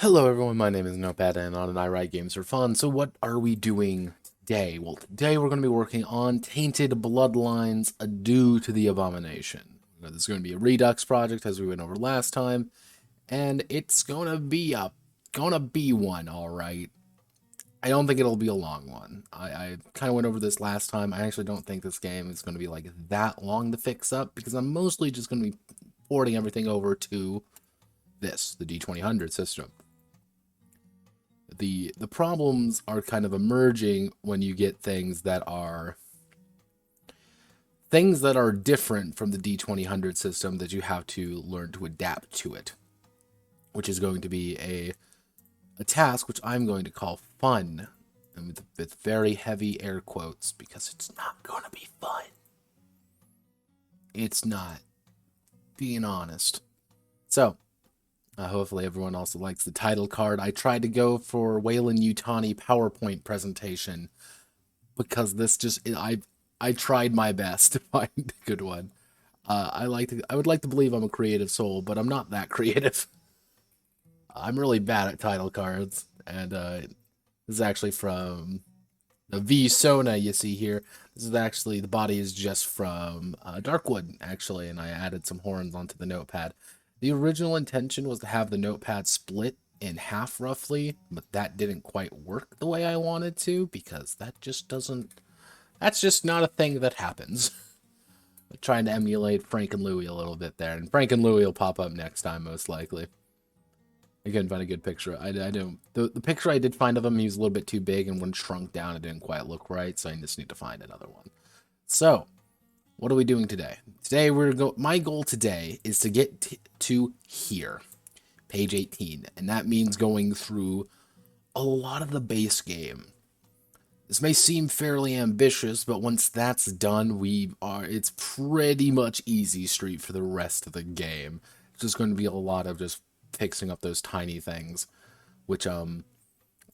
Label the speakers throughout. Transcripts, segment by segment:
Speaker 1: Hello everyone, my name is Notepad and on and I write games for fun. So what are we doing today? Well, today we're going to be working on Tainted Bloodlines, Adieu to the Abomination. This is going to be a Redux project as we went over last time, and it's going to be one, alright. I don't think it'll be a long one. I kind of went over this last time. I actually don't think this game is going to be like that long to fix up, because I'm mostly just going to be porting everything over to this, the D2000 system. The problems are kind of emerging when you get things that are things that are different from the D2000 system that you have to learn to adapt to it, which is going to be a task which I'm going to call fun, and with very heavy air quotes, because it's not going to be fun. It's not, being honest. So, hopefully everyone also likes the title card. I tried to go for Wayland Yutani PowerPoint presentation, because this just, I tried my best to find a good one. I would like to believe I'm a creative soul, but I'm not that creative. I'm really bad at title cards, and this is actually from the V Sona you see here. This is actually, the body is just from Darkwood, actually, and I added some horns onto the notepad. The original intention was to have the notepad split in half roughly, but that didn't quite work the way I wanted to, because that just doesn't, that's just not a thing that happens. I'm trying to emulate Frank and Louie a little bit there, and Frank and Louie will pop up next time, most likely. I couldn't find a good picture. I don't. The picture I did find of him, he was a little bit too big, and when shrunk down, it didn't quite look right, so I just need to find another one. So, what are we doing today? Today, my goal today is to get to here, page 18, and that means going through a lot of the base game. This may seem fairly ambitious, but once that's done, it's pretty much easy street for the rest of the game. It's just going to be a lot of just fixing up those tiny things, which, a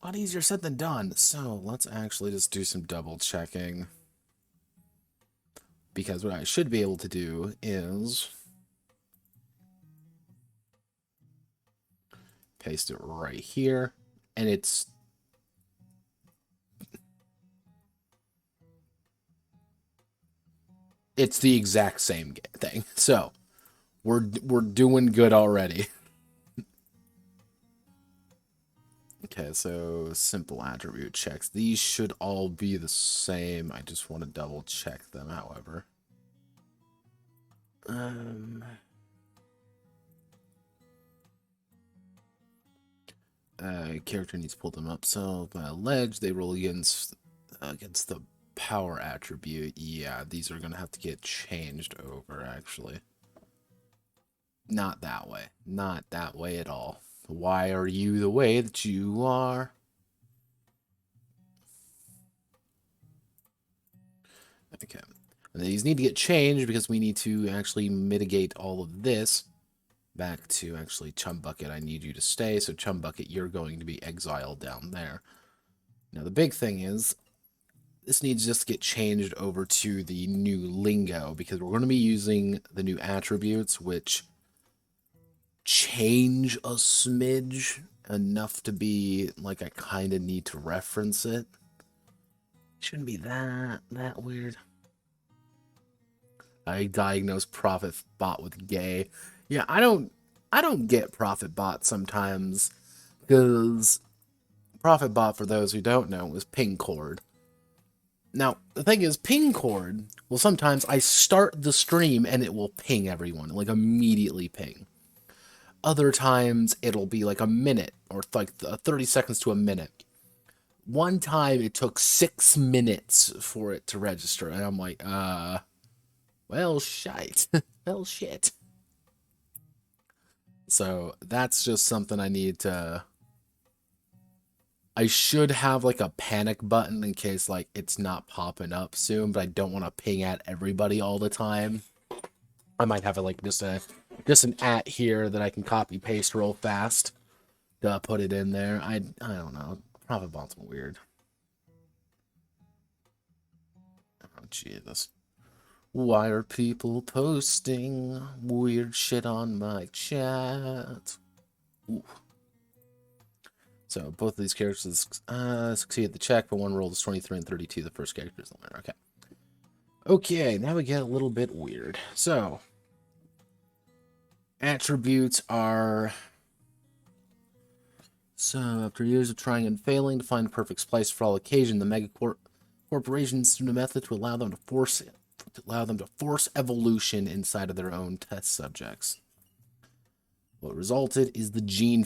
Speaker 1: lot easier said than done. So, let's actually just do some double checking. Because what I should be able to do is paste it right here, and it's the exact same thing. So, we're doing good already. Okay, so simple attribute checks. These should all be the same. I just want to double check them, however. Character needs to pull them up. So by a ledge, they roll against the power attribute. Yeah, these are gonna have to get changed over, actually. Not that way. Not that way at all. Why are you the way that you are? Okay. And these need to get changed because we need to actually mitigate all of this back to actually Chumbucket. I need you to stay. So Chumbucket, you're going to be exiled down there. Now the big thing is this needs just to get changed over to the new lingo, because we're going to be using the new attributes, which change a smidge enough to be like I kind of need to reference it. Shouldn't be that weird. I diagnose Prophet Bot with gay. Yeah, I don't get Prophet Bot sometimes, because Prophet Bot, for those who don't know, is ping cord. Now, the thing is, ping cord, well, sometimes I start the stream and it will ping everyone, like immediately ping. Other times, it'll be like a minute, or like 30 seconds to a minute. One time, it took 6 minutes for it to register, and I'm like, well, shite. Well, shit. So, that's just something I need to... I should have, like, a panic button in case, like, it's not popping up soon, but I don't want to ping at everybody all the time. I might have, like, just an at here that I can copy-paste real fast to put it in there. I don't know. Prophet Bot's weird. Oh, Jesus. Why are people posting weird shit on my chat? Ooh. So, both of these characters succeeded the check, but one roll is 23 and 32. The first character is the winner. Okay. Okay, now we get a little bit weird. So, attributes are... So, after years of trying and failing to find a perfect splice for all occasion, the mega corporations through a method to allow them to force evolution inside of their own test subjects. What resulted is gene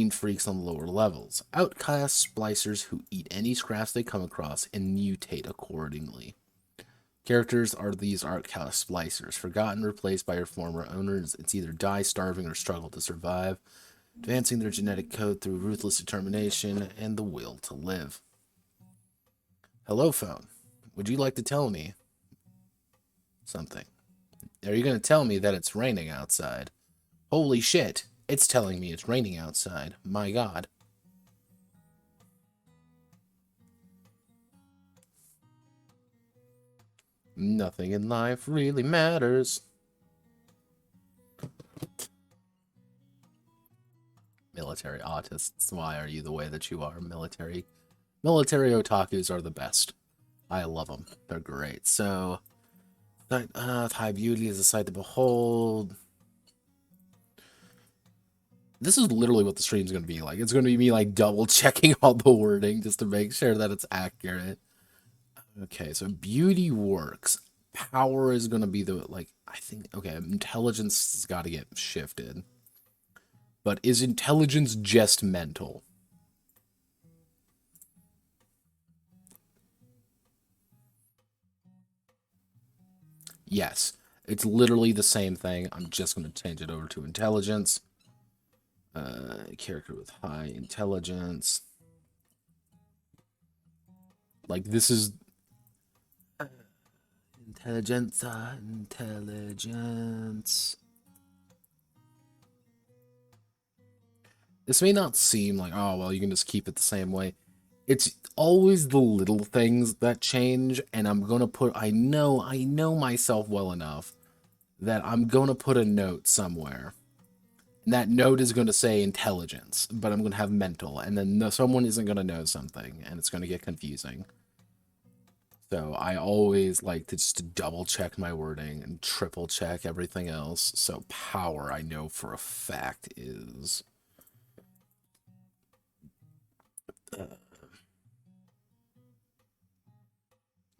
Speaker 1: freaks on the lower levels, outcast splicers who eat any scraps they come across and mutate accordingly. Characters are these art splicers, forgotten, replaced by your former owners. It's either die starving or struggle to survive, advancing their genetic code through ruthless determination and the will to live. Hello, phone. Would you like to tell me something? Are you going to tell me that it's raining outside? Holy shit, it's telling me it's raining outside. My god. Nothing in life really matters. Military autists, why are you the way that you are? Military otakus are the best. I love them. They're great. So, high beauty is a sight to behold. This is literally what the stream's going to be like. It's going to be me, like, double-checking all the wording just to make sure that it's accurate. Okay, so beauty works. Power is going to be the, like, I think, okay, intelligence has got to get shifted. But is intelligence just mental? Yes, it's literally the same thing. I'm just going to change it over to intelligence. Character with high intelligence. Like, this is... Intelligence. This may not seem like, oh, well, you can just keep it the same way. It's always the little things that change, and I'm going to put... I know myself well enough that I'm going to put a note somewhere. And that note is going to say intelligence, but I'm going to have mental, and then someone isn't going to know something, and it's going to get confusing. So I always like to just double check my wording and triple check everything else. So power, I know for a fact, is...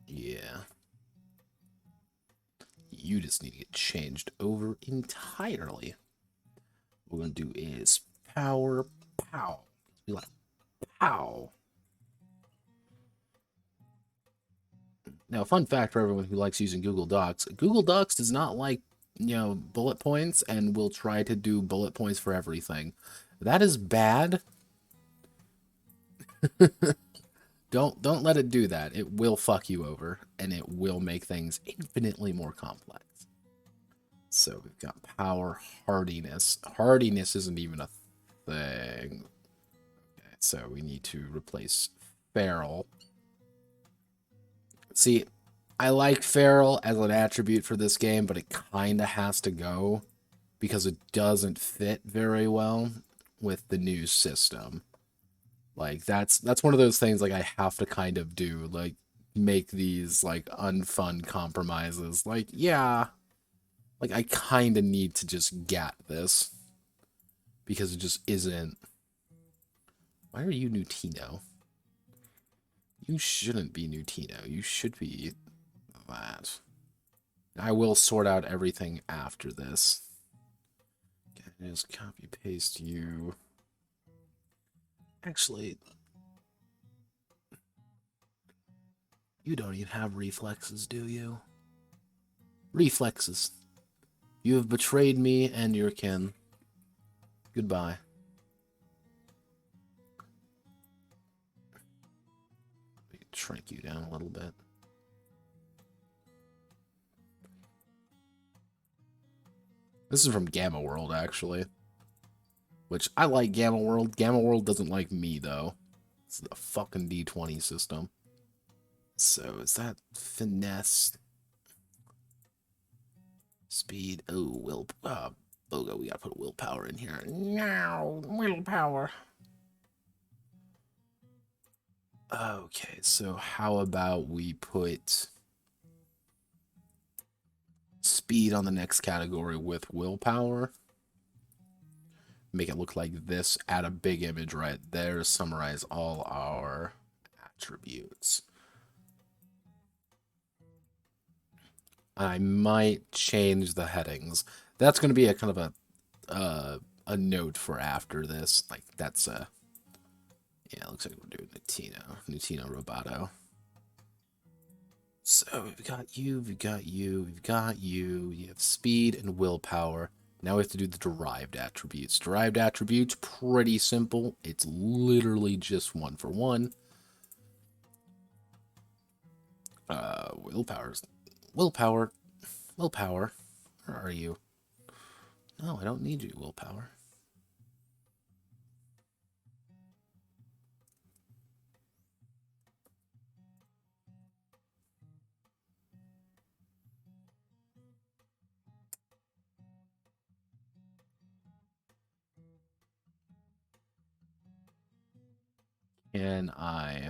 Speaker 1: yeah. You just need to get changed over entirely. What we're going to do is power, pow. We like pow. Now, fun fact for everyone who likes using Google Docs. Google Docs does not like, bullet points and will try to do bullet points for everything. That is bad. Don't let it do that. It will fuck you over, and it will make things infinitely more complex. So we've got power, hardiness. Hardiness isn't even a thing. Okay, so we need to replace feral. See, I like feral as an attribute for this game, but it kind of has to go because it doesn't fit very well with the new system. Like, that's one of those things, like, I have to kind of do, like, make these, like, unfun compromises. Like, yeah, like, I kind of need to just get this because it just isn't. Why are you Nutino? You shouldn't be Nutino. You should be that. I will sort out everything after this. Okay, just copy paste you. Actually, you don't even have reflexes, do you? Reflexes. You have betrayed me and your kin. Goodbye. We can shrink you down a little bit. This is from Gamma World, actually. Which, I like Gamma World. Gamma World doesn't like me, though. It's the fucking D20 system. So, is that finesse? Speed. Oh, will. Bogo, we gotta put willpower in here. No, willpower. Okay, so how about we put speed on the next category with willpower? Make it look like this. Add a big image right there. Summarize all our attributes. I might change the headings. That's going to be a kind of a note for after this. Like, that's a... yeah, it looks like we're doing Nutino Roboto. So we've got you, we've got you, we've got you. You have speed and willpower. Now we have to do the derived attributes. Derived attributes, pretty simple. It's literally just one for one. Willpower. Willpower. Where are you? No, I don't need you, willpower. Can I...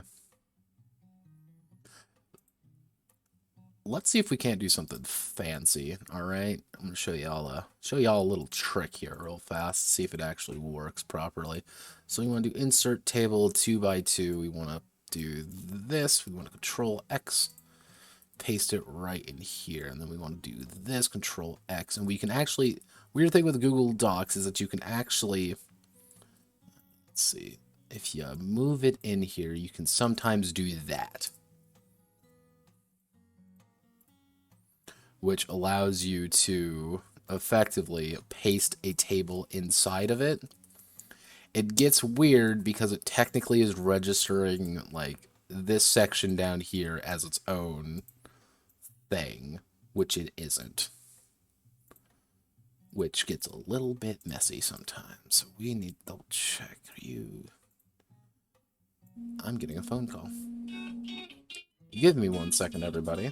Speaker 1: Let's see if we can't do something fancy, alright? I'm going to show y'all a little trick here real fast, see if it actually works properly. So we want to do insert table 2 by 2. We want to do this. We want to control X, paste it right in here. And then we want to do this, control X. And we can actually, weird thing with Google Docs is that you can actually, let's see, if you move it in here, you can sometimes do that, which allows you to effectively paste a table inside of it. It gets weird because it technically is registering like this section down here as its own thing, which it isn't. Which gets a little bit messy sometimes. So we need to double check. I'm getting a phone call. Give me 1 second, everybody.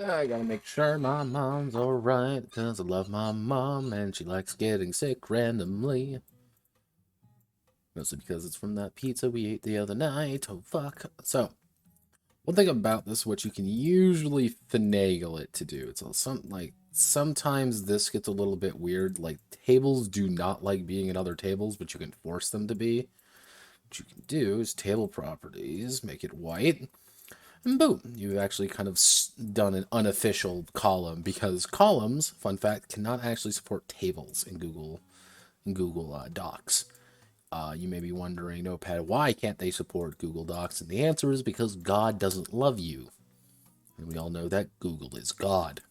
Speaker 1: I gotta make sure my mom's alright, because I love my mom, and she likes getting sick randomly. Mostly because it's from that pizza we ate the other night. Oh, fuck. So, one thing about this, what you can usually finagle it to do, it's sometimes this gets a little bit weird. Like, tables do not like being in other tables, but you can force them to be. What you can do is table properties, make it white, and boom, you've actually kind of done an unofficial column, because columns, fun fact, cannot actually support tables in Google Docs. You may be wondering, Notepad, why can't they support Google Docs? And the answer is because God doesn't love you. And we all know that Google is God.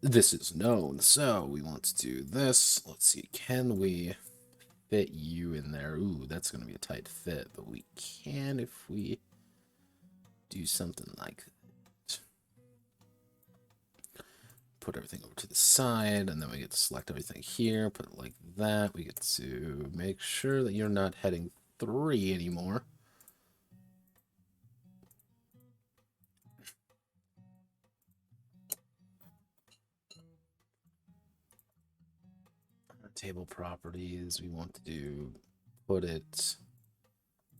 Speaker 1: This is known. So we want to do this. Let's see, can we fit you in there? Ooh, that's going to be a tight fit, but we can if we do something like that. Put everything over to the side, and then we get to select everything here, put it like that. We get to make sure that you're not heading 3 anymore. table properties, we want to do put it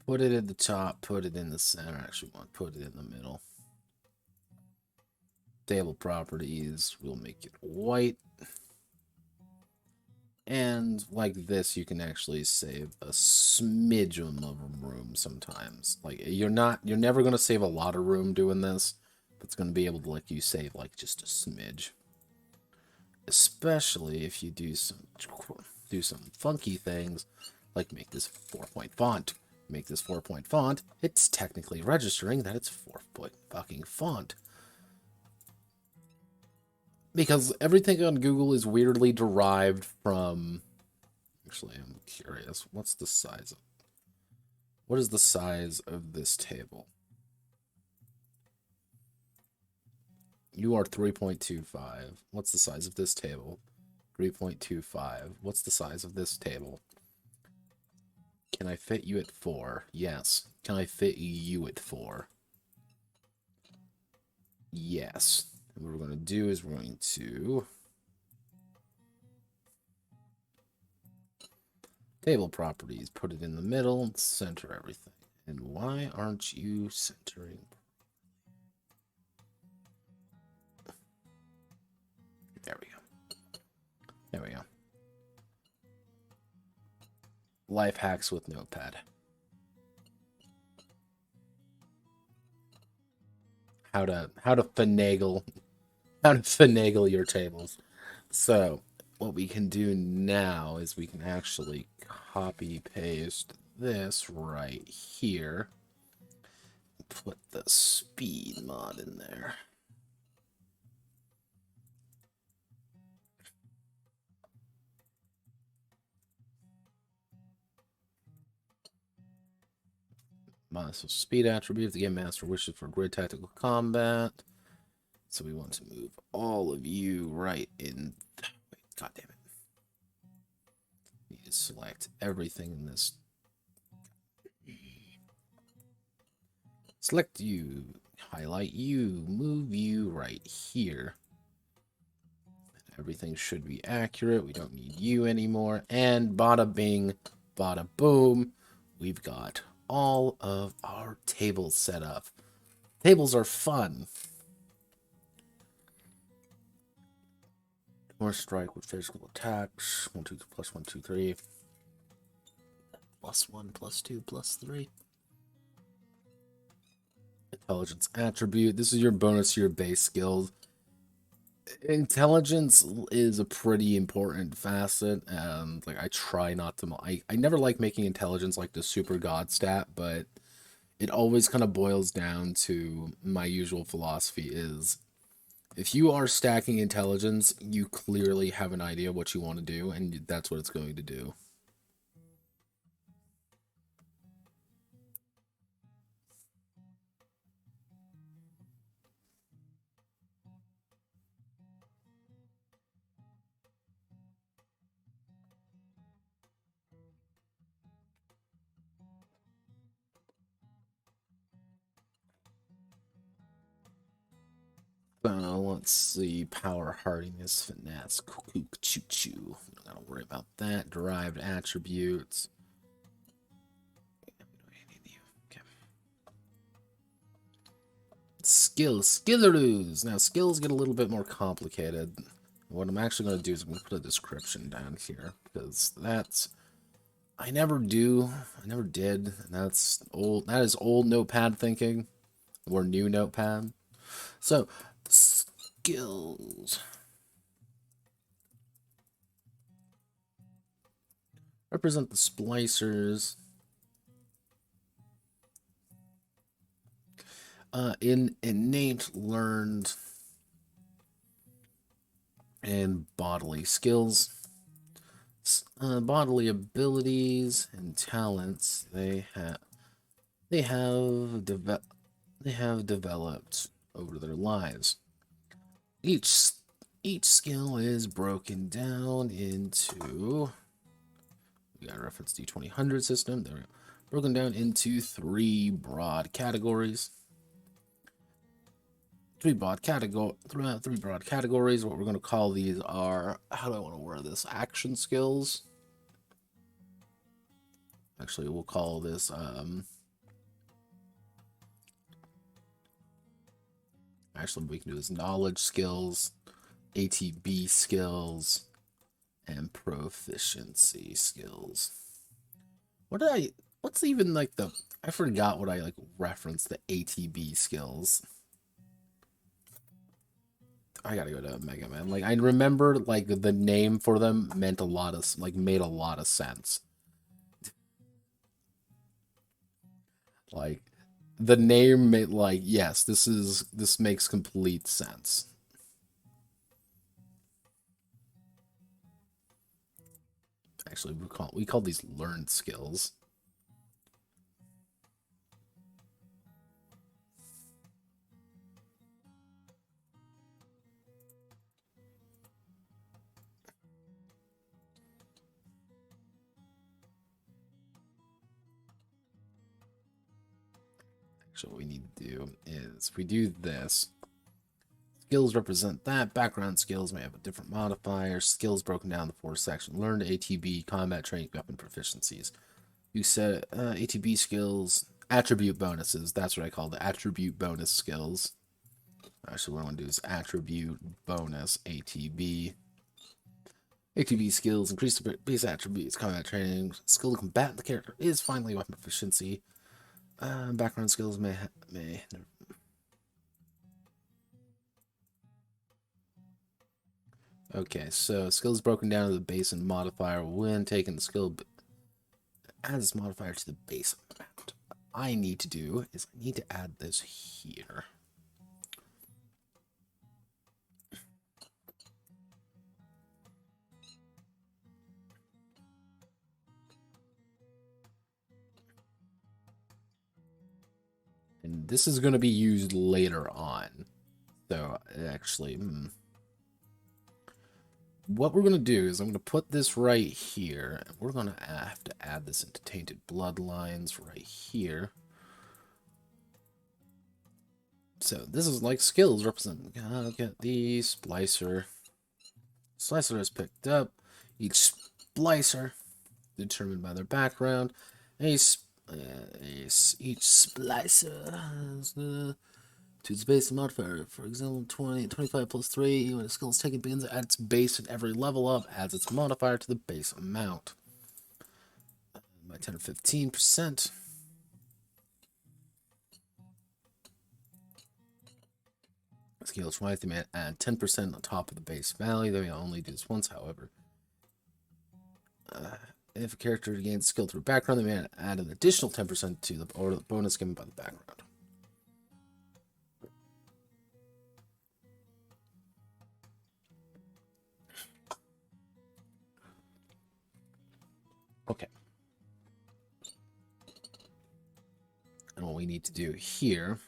Speaker 1: at the top, put it in the center. Actually, we want to put it in the middle. Table properties, we'll make it white. And like this, you can actually save a smidgen of room sometimes. Like you're never going to save a lot of room doing this, but it's going to be able to let you save like just a smidge. Especially if you do some funky things, like make this 4-point font. Make this 4-point font. It's technically registering that it's 4-point fucking font. Because everything on Google is weirdly derived from... Actually, I'm curious. What's the size of... What is the size of this table? You are 3.25. What's the size of this table? 3.25. What's the size of this table? Can I fit you at 4? Yes. Can I fit you at 4? Yes. And what we're going to do is we're going to... Table properties, put it in the middle, center everything. And why aren't you centering? There we go. There we go. Life hacks with Notepad. How to finagle your tables. So what we can do now is we can actually copy paste this right here. Put the speed mod in there. So speed attribute, if the game master wishes for grid tactical combat. So we want to move all of you right in. Wait, God damn it. Need to select everything in this. Select you, highlight you, move you right here. Everything should be accurate. We don't need you anymore. And bada bing, bada boom, we've got all of our tables set up. Tables are fun. More strike with physical attacks. 1, 2, plus 1, 2, 3. Plus 1, plus 2, plus 3. Intelligence attribute. This is your bonus to your base skills. Intelligence is a pretty important facet, and like I try not to. I never like making intelligence like the super god stat, but it always kind of boils down to my usual philosophy is if you are stacking intelligence, you clearly have an idea what you want to do, and that's what it's going to do. Let's see. Power, hardiness, finesse, cuckoo, choo-choo. We don't gotta worry about that. Derived attributes. Okay. Skilleroos. Now, skills get a little bit more complicated. What I'm actually going to do is I'm going to put a description down here, because that's... I never did, and that's old. That is old Notepad thinking, or new Notepad. So, skills. Represent the splicers. In innate, learned, and bodily skills. Bodily abilities and talents they have developed over their lives. Each skill is broken down into, we got a reference to 2000 system. They're broken down into 3 broad categories. three broad categories. What we're going to call these are, how do I want to word this? Action skills. Actually, we'll call this actually we can do is knowledge skills, ATB skills, and proficiency skills. What's even like I forgot what I like referenced the ATB skills. I gotta go to Mega Man. Like I remember like the name for them meant a lot of made a lot of sense. Like the name made like yes, this makes complete sense. Actually, we call these learned skills. So what we need to do is, if we do this, skills represent that. Background skills may have a different modifier. Skills broken down into 4 sections. Learned ATB, combat training, weapon proficiencies. You said ATB skills, attribute bonuses. That's what I call the attribute bonus skills. Actually, what I want to do is attribute bonus ATB. ATB skills increase the base attributes, combat training. Skill to combat the character is finally weapon proficiency. Background skills may. Okay, so skills broken down to the base and modifier when taking the skill adds this modifier to the base amount. What I need to do is I need to add this here. And this is going to be used later on. So, actually, what we're going to do is I'm going to put this right here. And we're going to have to add this into Tainted Bloodlines right here. So, this is like skills representing. Get the splicer. Slicer is picked up. Each splicer determined by their background. Each splicer has to its base modifier. For example, 25 plus 3. When a skill is taken, begins at its base at every level up, adds its modifier to the base amount by 10 or 15%. Skill 20, they may add 10% on top of the base value. They may only do this once, however. If a character gains skill through background, they may add an additional 10% to the bonus given by the background. Okay. And what we need to do here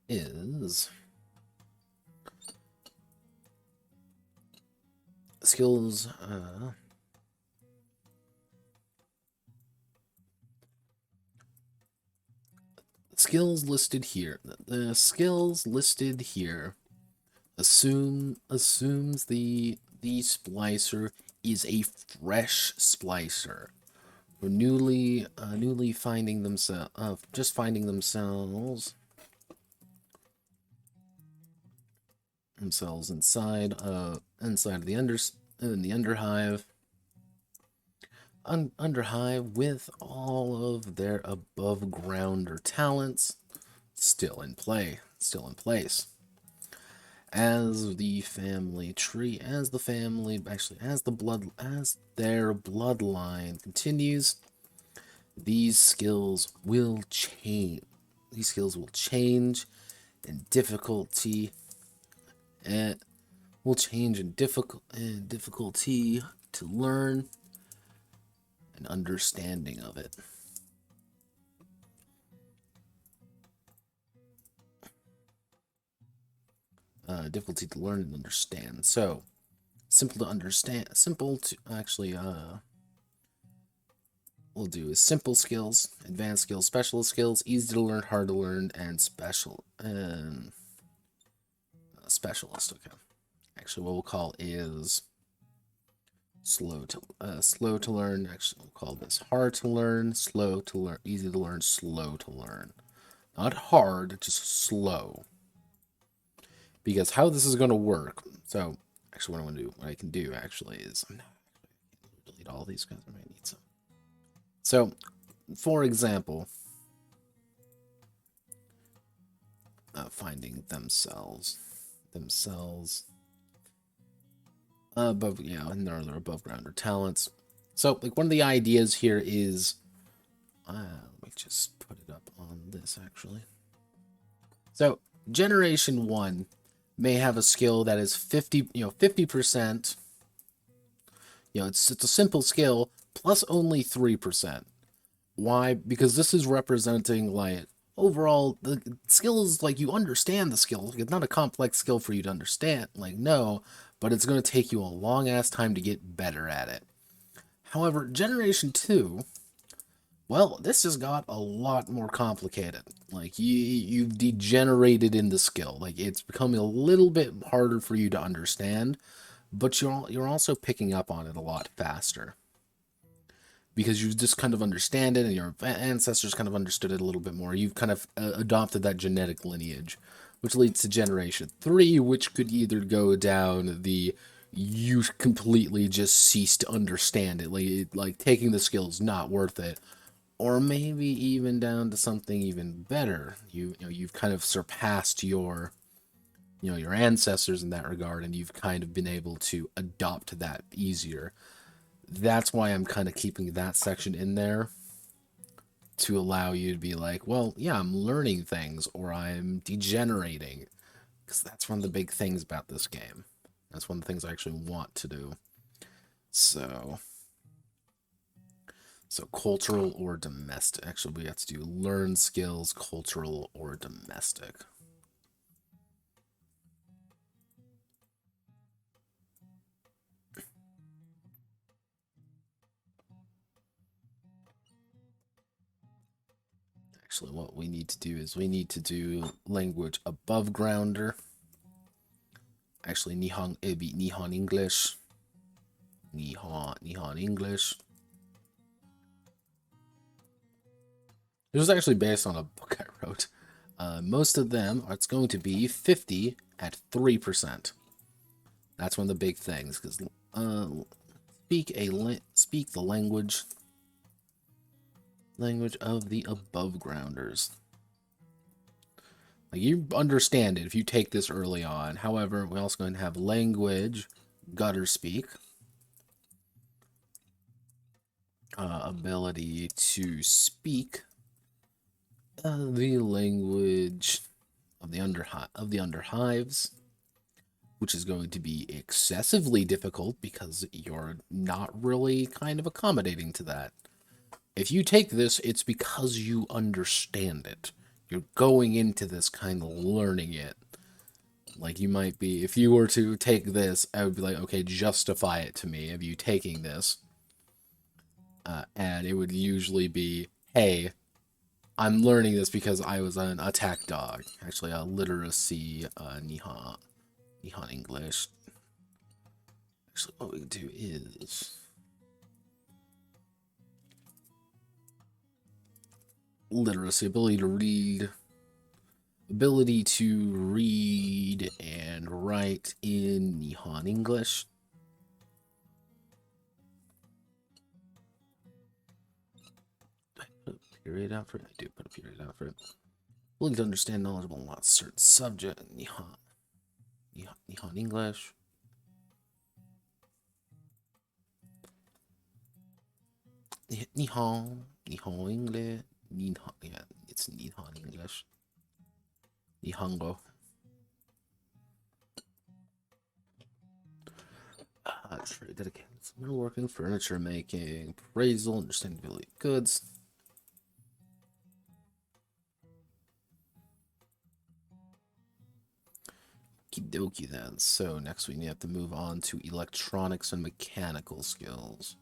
Speaker 1: is skills skills listed here. The skills listed here assumes the splicer is a fresh splicer. Or newly finding themselves just finding themselves inside of the underhive. Underhive with all of their above grounder talents still in place. As the family tree, as their bloodline continues, these skills will change. These skills will change in difficulty, and will change in difficulty to learn and understanding of it. Difficulty to learn and understand. So, simple to understand, simple to actually we'll do is simple skills, advanced skills, specialist skills, easy to learn, hard to learn, and specialist. Okay. Actually, what we'll call is slow to learn. Actually, we'll call this hard to learn, slow to learn, easy to learn, slow to learn. Not hard, just slow. Because how this is going to work. So, actually, what I can do actually is I'm not delete all these because I might need some. So, for example, finding themselves, above, and there are above grounder talents. So, like, one of the ideas here is, let me just put it up on this actually. So, Generation 1 may have a skill that is 50%. It's a simple skill plus only 3%. Why? Because this is representing, like, overall, the skill is, like, you understand the skill. It's not a complex skill for you to understand. Like, no, but it's going to take you a long-ass time to get better at it. However, Generation 2, well, this just got a lot more complicated. Like, you've degenerated in the skill. Like, it's becoming a little bit harder for you to understand, but you're also picking up on it a lot faster. Because you just kind of understand it, and your ancestors kind of understood it a little bit more. You've kind of adopted that genetic lineage, which leads to Generation 3, which could either go down the you completely just cease to understand it, like taking the skills not worth it, or maybe even down to something even better. You've kind of surpassed your ancestors in that regard, and you've kind of been able to adopt that easier. That's why I'm kind of keeping that section in there, to allow you to be like, well, yeah, I'm learning things, or I'm degenerating, because that's one of the big things about this game. That's one of the things I actually want to do. So cultural or domestic. Actually, we have to do learn skills, cultural or domestic. Actually, what we need to do is we need to do language above grounder. Actually, Nihon, it'd be Nihon English. Nihon English. It was actually based on a book I wrote. Most of them, it's going to be 50 at 3%. That's one of the big things, because speak the language of the above grounders. Like, you understand it if you take this early on. However, we're also going to have language gutter speak. Ability to speak the language of the underhives, which is going to be excessively difficult because you're not really kind of accommodating to that. If you take this, it's because you understand it. You're going into this kind of learning it. Like, you might be, if you were to take this, I would be like, okay, justify it to me of you taking this. And it would usually be, hey, I'm learning this because I was an attack dog. Actually, a literacy, Nihon English. Actually, what we do is literacy, ability to read and write in Nihon English. Did I put a period out for it? I do put a period out for it. Ability to understand, knowledgeable about certain subject. Nihon English. Nihon English. Yeah, it's Nihon English. Nihongo. Trade dedicated metalworking, furniture making, appraisal, understandability of goods. Okie then. So next we have to move on to electronics and mechanical skills.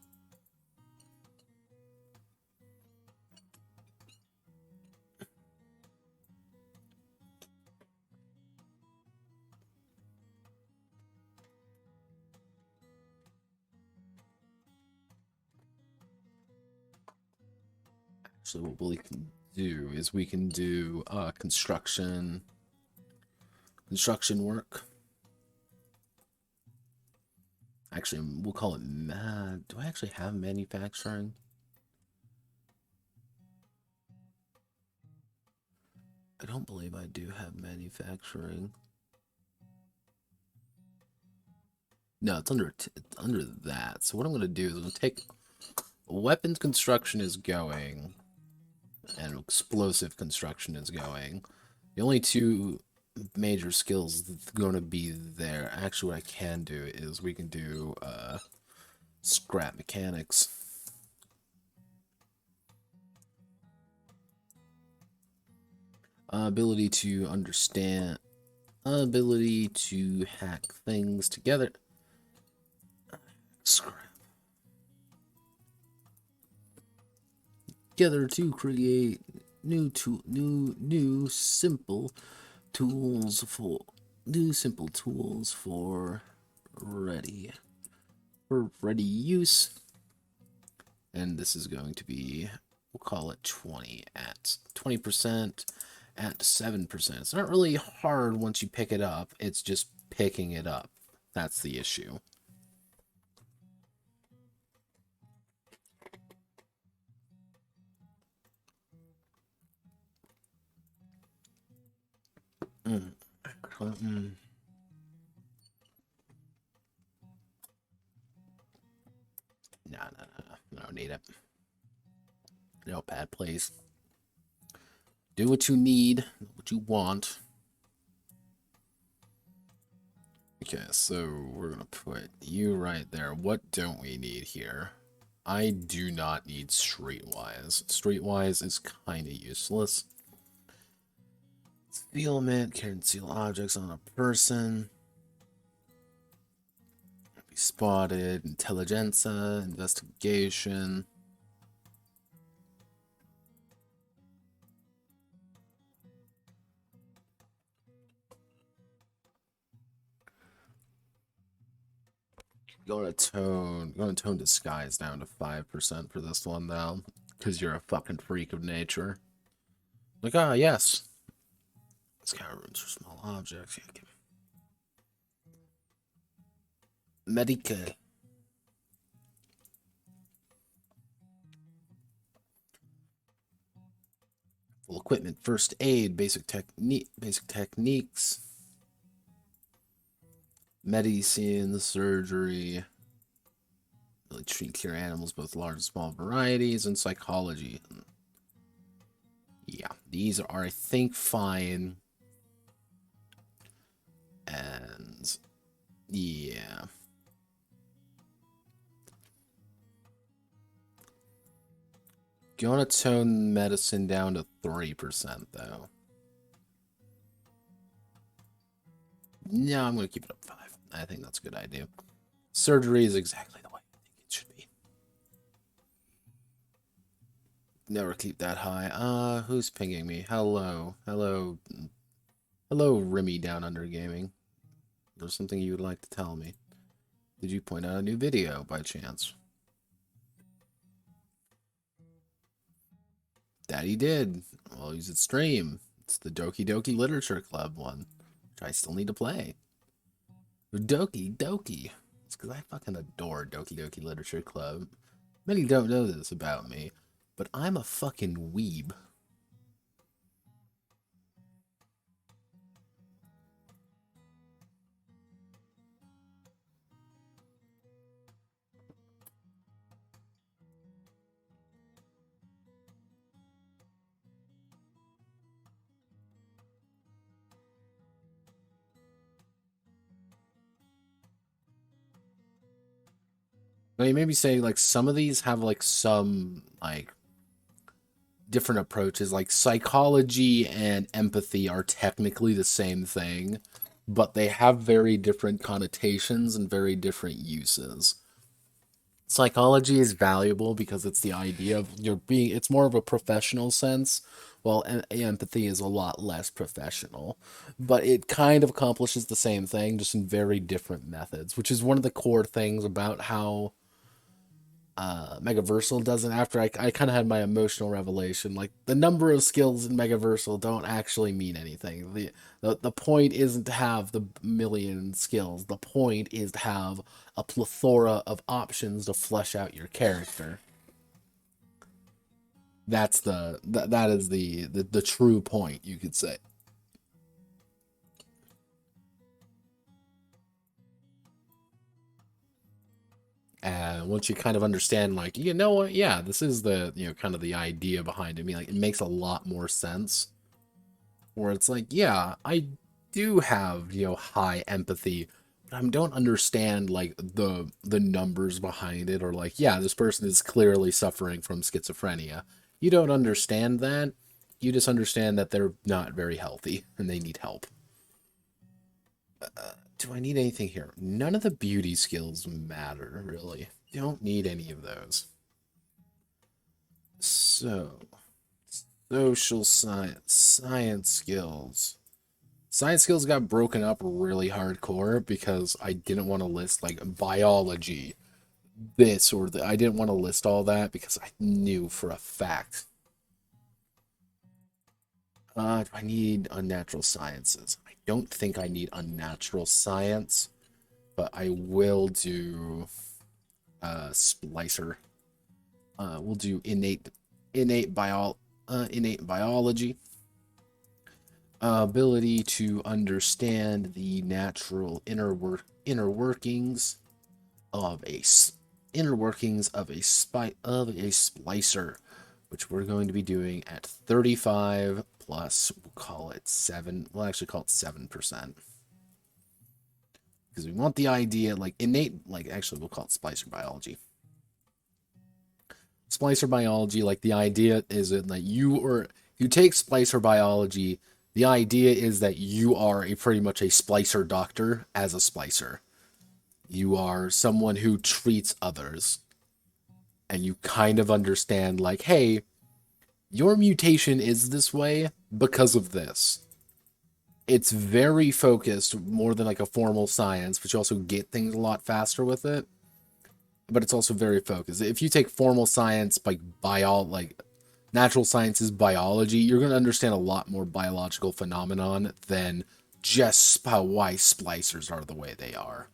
Speaker 1: So what we can do is we can do construction work. Actually, we'll call it do I actually have manufacturing? I don't believe I do have manufacturing. No, it's under that. So what I'm going to do is I'm going to take weapons construction is going and explosive construction is going. The only two major skills that's going to be there. Actually, what I can do is we can do scrap mechanics. Ability to understand, ability to hack things together. Scrap. Together to create new simple tools for ready use. And this is going to be, we'll call it 20 at 20% at 7%. It's not really hard once you pick it up. It's just picking it up. That's the issue. No, I don't need it. No, bad place. Do what you need, what you want. Okay, so we're gonna put you right there. What don't we need here? I do not need streetwise. Streetwise is kind of useless. Concealment, can conceal objects on a person. Be spotted, intelligentsia, investigation. Going to tone disguise down to 5% for this one now, because you're a fucking freak of nature. Like, ah, yes. Scout rooms for small objects. Yeah, Medica. Full equipment, first aid, basic techniques, medicine, surgery, really treat cure animals, both large and small varieties, and psychology. Yeah, these are, I think, fine. And yeah. Gonna tone medicine down to 3%, though. No, I'm gonna keep it up 5. I think that's a good idea. Surgery is exactly the way I think it should be. Never keep that high. Who's pinging me? Hello. Hello, Remy down under gaming. There's something you would like to tell me. Did you point out a new video by chance? Daddy did. Well, he's at stream. It's the Doki Doki Literature Club one, which I still need to play. Doki. It's because I fucking adore Doki Doki Literature Club. Many don't know this about me, but I'm a fucking weeb. Like, maybe say like some of these have like some like different approaches. Like psychology and empathy are technically the same thing, but they have very different connotations and very different uses. Psychology is valuable because it's the idea of it's more of a professional sense, while empathy is a lot less professional. But it kind of accomplishes the same thing, just in very different methods, which is one of the core things about how Megaversal doesn't. After I kind of had my emotional revelation, like the number of skills in Megaversal don't actually mean anything. The point isn't to have the million skills. The point is to have a plethora of options to flesh out your character. That's that is the true point, you could say. And once you kind of understand, like, you know what, yeah, this is the, kind of the idea behind it. I mean, like, it makes a lot more sense. Where it's like, yeah, I do have, high empathy, but I don't understand, like, the numbers behind it, or like, yeah, this person is clearly suffering from schizophrenia. You don't understand that. You just understand that they're not very healthy and they need help. Do I need anything here? None of the beauty skills matter, really. You don't need any of those. So, social science skills. Science skills got broken up really hardcore because I didn't want to list, like, biology, this or I didn't want to list all that because I knew for a fact. Do I need unnatural sciences? I don't think I need unnatural science, but I will do splicer. We'll do innate biology. Ability to understand the natural inner workings of a splicer, which we're going to be doing at 35 plus. We'll call it 7. We'll actually call it 7%. Because we want the idea, like, innate, like, actually, we'll call it splicer biology. Splicer biology, like, the idea is that you take splicer biology, the idea is that you are pretty much a splicer doctor as a splicer. You are someone who treats others. And you kind of understand, like, hey, your mutation is this way because of this. It's very focused, more than like a formal science, but you also get things a lot faster with it. But it's also very focused. If you take formal science, like natural sciences, biology, you're going to understand a lot more biological phenomenon than just why splicers are the way they are,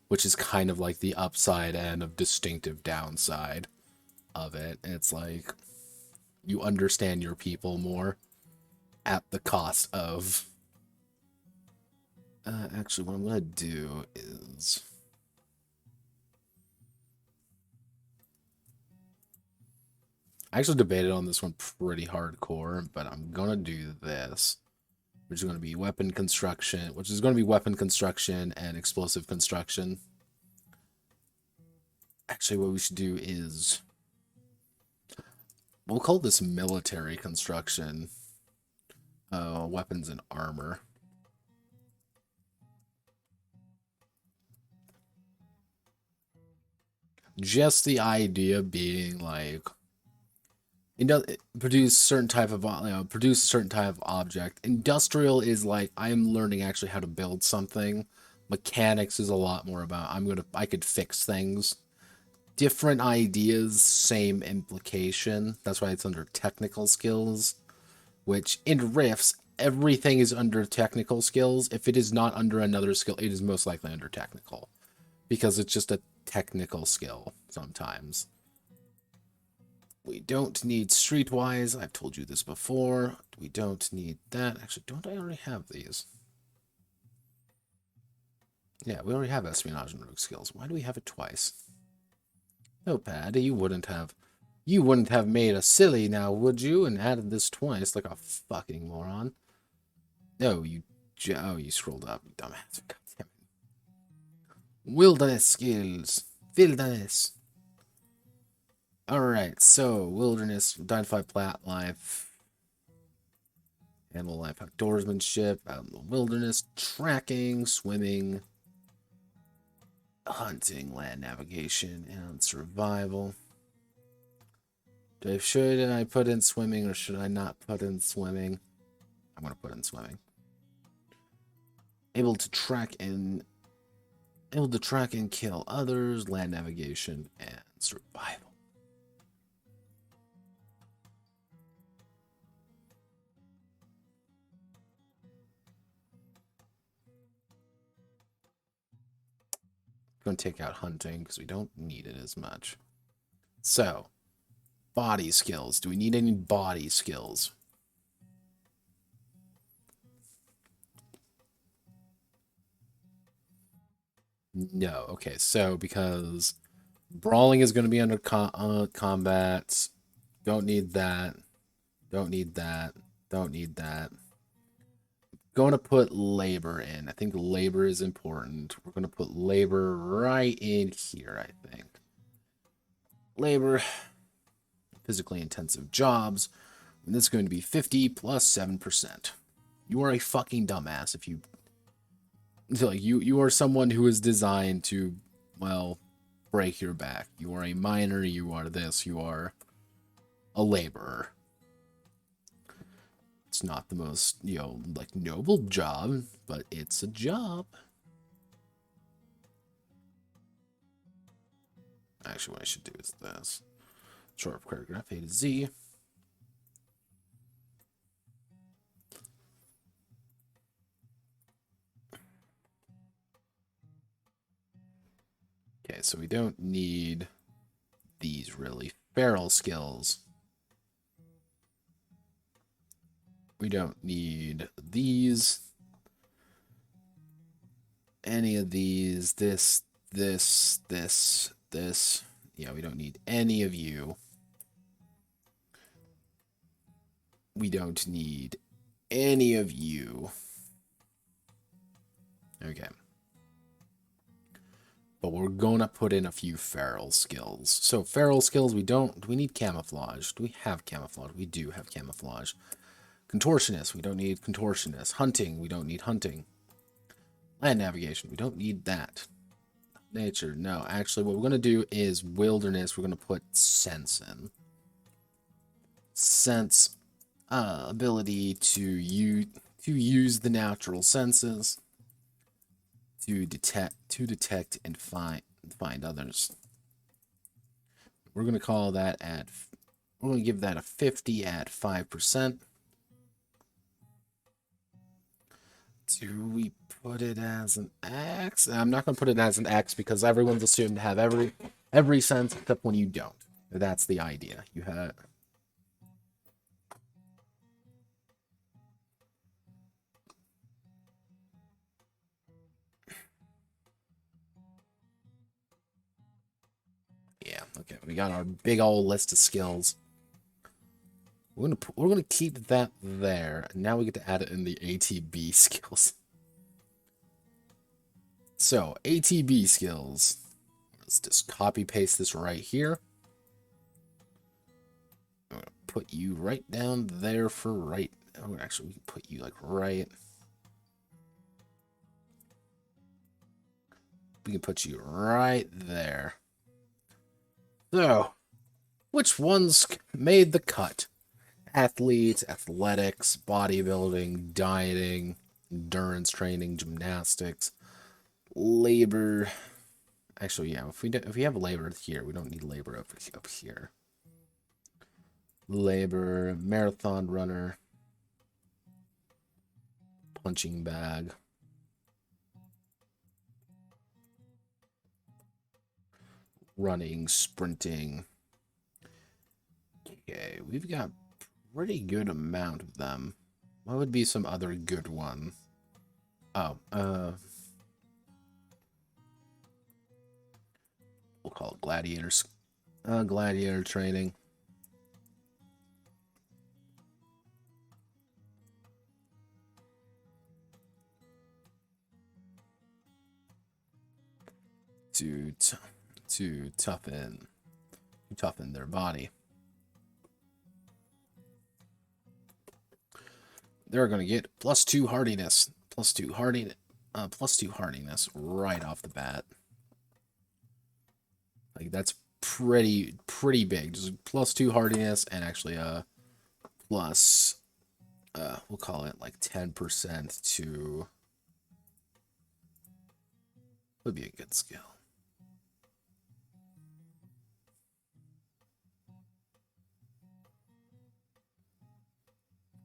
Speaker 1: which is kind of like the upside and of distinctive downside of it. It's like you understand your people more at the cost of... actually, what I'm going to do is... I actually debated on this one pretty hardcore, but I'm going to do this, which is going to be weapon construction, and explosive construction. Actually, what we should do is... we'll call this military construction. Weapons and armor. Just the idea being like, produce a certain type of object. Industrial is like, I'm learning actually how to build something. Mechanics is a lot more about I could fix things. Different ideas, same implication. That's why it's under technical skills, which in Rifts, everything is under technical skills. If it is not under another skill, it is most likely under technical, because it's just a technical skill sometimes. We don't need streetwise. I've told you this before. We don't need that. Actually, don't I already have these? Yeah, we already have espionage and rogue skills. Why do we have it twice? Notepad, you wouldn't have made us silly now, would you? And added this twice like a fucking moron. No, you scrolled up, you dumbass. God damn it. Wilderness skills. Wilderness. Alright, so wilderness, identify plant life, animal life, outdoorsmanship, out in the wilderness, tracking, swimming, hunting, land navigation, and survival. Should I put in swimming or should I not put in swimming? I'm going to put in swimming. Able to track and kill others, land navigation, and Survival. Going to take out hunting because we don't need it as much. So, body skills. Do we need any body skills? No. Okay, so because brawling is going to be under combat. Don't need that. Don't need that. Don't need that. Going to put labor in. I think labor is important. We're going to put labor right in here, I think. Labor, physically intensive jobs. And this is going to be 50 plus 7%. You are a fucking dumbass if you... Like, you are someone who is designed to, well, break your back. You are a miner, you are this, you are a laborer. It's not the most, you know, like, noble job, but it's a job. Actually, what I should do is this. Short paragraph A to Z. Okay, so we don't need these, really. Feral skills. We don't need these. Any of these. This. Yeah, we don't need any of you. We don't need any of you. Okay. But we're gonna put in a few feral skills. So feral skills, do we need camouflage? Do we have camouflage? We do have camouflage. Contortionist, we don't need contortionist. Hunting, we don't need hunting. Land navigation, we don't need that. Nature, no. Actually, what we're gonna do is wilderness, we're gonna put sense in. Sense, ability to use the natural senses. To detect and find others. We're gonna call that we're gonna give that a 50 at 5%. Do we put it as an X? I'm not gonna put it as an X because everyone's assumed to have every sense except when you don't. That's the idea. You have. Yeah, okay. We got our big old list of skills. We're gonna keep that there. Now we get to add it in the ATB skills. So ATB skills. Let's just copy paste this right here. I'm gonna put you right down there for right. Oh, actually, we can put you like right. We can put you right there. So, which ones made the cut? Athletes, athletics, bodybuilding, dieting, endurance training, gymnastics, labor. Actually, yeah, if we have labor here, we don't need labor up here. Labor, marathon runner, punching bag. Running, sprinting. Okay, we've got pretty good amount of them. What would be some other good one? Oh, we'll call it gladiators. Gladiator training. To toughen their body. They're gonna get +2 hardiness, +2 hardiness right off the bat. Like that's pretty big. Just +2 hardiness and actually plus we'll call it like 10% to would be a good skill.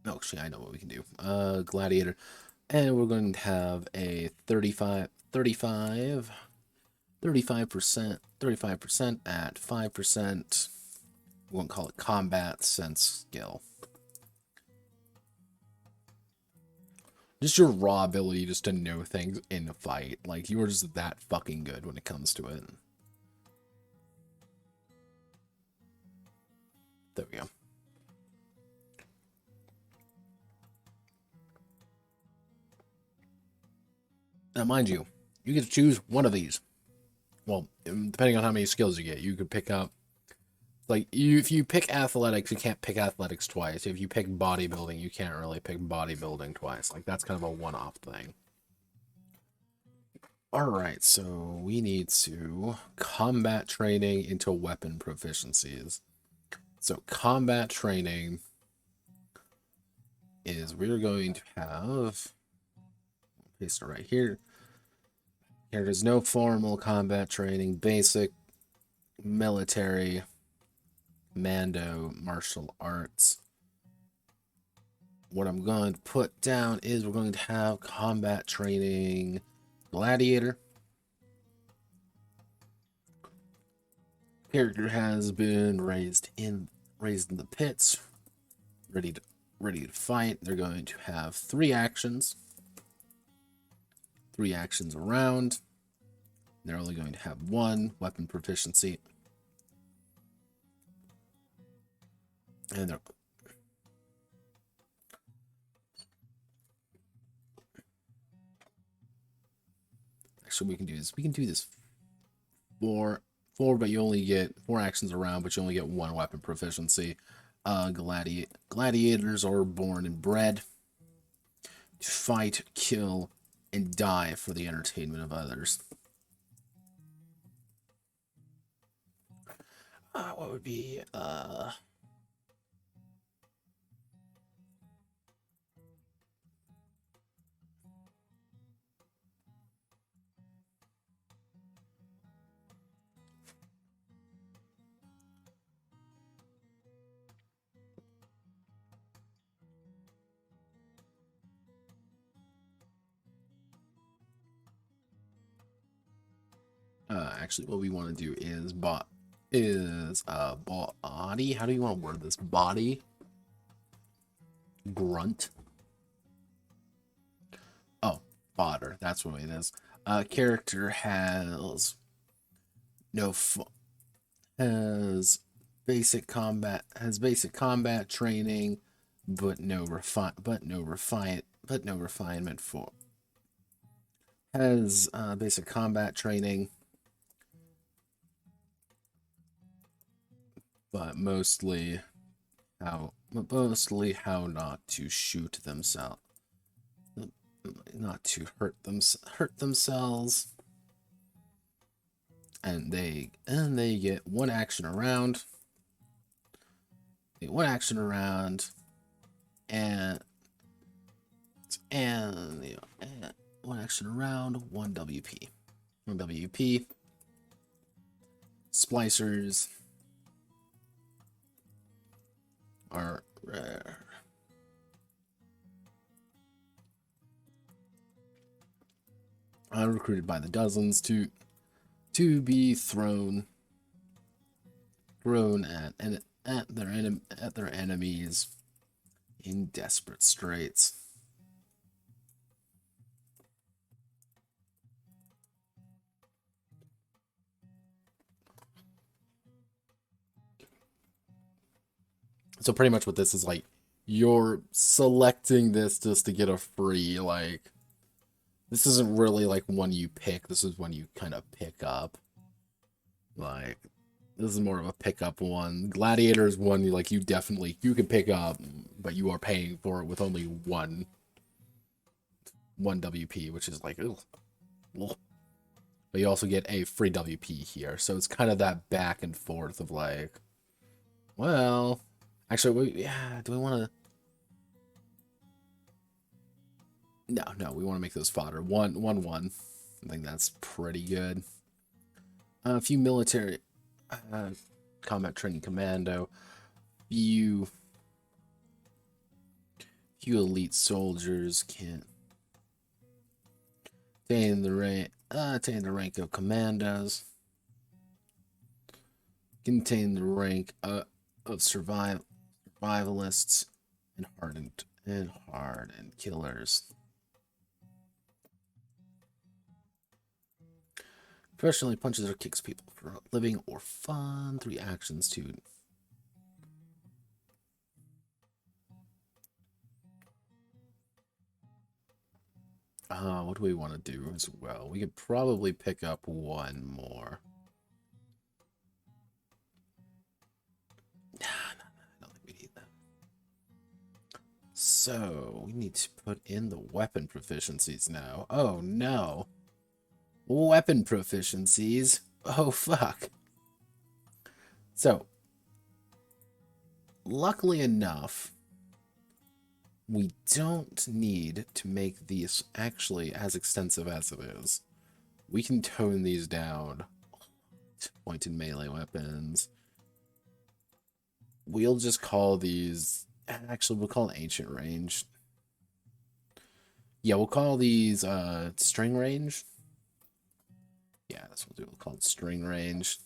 Speaker 1: Oh, actually, I know what we can do. Gladiator. And we're going to have a 35% at 5%. We won't call it combat sense skill. Just your raw ability just to know things in a fight. Like, you are just that fucking good when it comes to it. There we go. Now, mind you, you get to choose one of these. Well, depending on how many skills you get, you could pick up. Like, if you pick athletics, you can't pick athletics twice. If you pick bodybuilding, you can't really pick bodybuilding twice. Like, that's kind of a one-off thing. Alright, so we need to combat training into weapon proficiencies. So, combat training is we're going to have... Paste it right here. Here, there's no formal combat training, basic, military, Mando, martial arts. What I'm going to put down is we're going to have combat training, gladiator. Character has been raised in the pits, ready to fight. They're going to have 3 actions. 3 actions around. They're only going to have 1 weapon proficiency. And they're actually we can do this 4, but you only get 4 actions around, but you only get 1 weapon proficiency. Gladiators are born and bred to fight, kill, and die for the entertainment of others. What would be actually what we want to do is body. How do you want to word this? Body grunt. Oh, fodder. That's what it is. Character has has basic combat training, but no refinement for. Has basic combat training, but mostly how not to shoot themselves, not to hurt themselves, and they get 1 action around. One action around, and 1 action around, 1 WP. 1 WP. Splicers are rare. Recruited by the dozens to be thrown at their enemies in desperate straits. So pretty much what this is like, you're selecting this just to get a free, like, this isn't really like one you pick, this is one you kind of pick up. Like, this is more of a pickup one. Gladiator is one you can pick up, but you are paying for it with only one WP, which is like, ugh. But you also get a free WP here, so it's kind of that back and forth of like, well, actually, do we want to? No, we want to make those fodder. 1-1. I think that's pretty good. A few military, combat training commando. few elite soldiers can attain the rank of commandos. Contain the rank of survivalists and hardened killers. Professionally punches or kicks people for living or fun. 3 actions to what do we want to do as well? We could probably pick up one more. I don't think we need that. So, we need to put in the weapon proficiencies now. Oh, no. Weapon proficiencies. Oh, fuck. So, luckily enough, we don't need to make these actually as extensive as it is. We can tone these down. Pointed melee weapons. We'll just call these... Actually, we'll call it ancient range. Yeah, we'll call these string range. Yeah, that's what we'll do. We'll call it string range.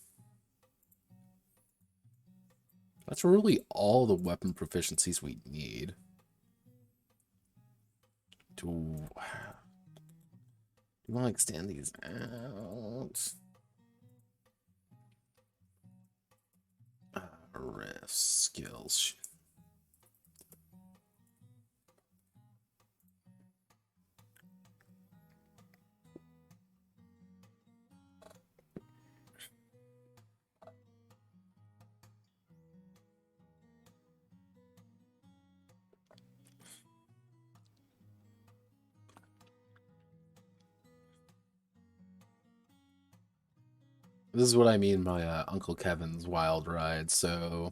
Speaker 1: That's really all the weapon proficiencies we need. Do you want to extend these out? Riff skills. This is what I mean by Uncle Kevin's wild ride. So,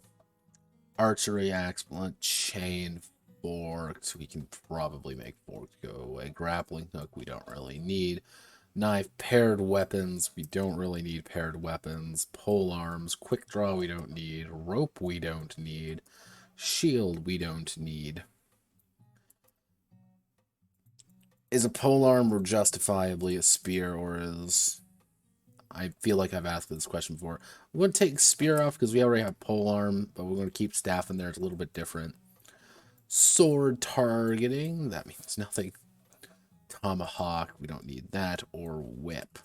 Speaker 1: archery, axe, blunt, chain, forks. We can probably make forks go away. Grappling hook, we don't really need. Knife, paired weapons. We don't really need paired weapons. Pole arms, quick draw, we don't need. Rope, we don't need. Shield, we don't need. Is a pole arm justifiably a spear, or is... I feel like I've asked this question before. We're going to take spear off because we already have pole arm, but we're going to keep staff in there. It's a little bit different. Sword targeting. That means nothing. Tomahawk. We don't need that. Or whip.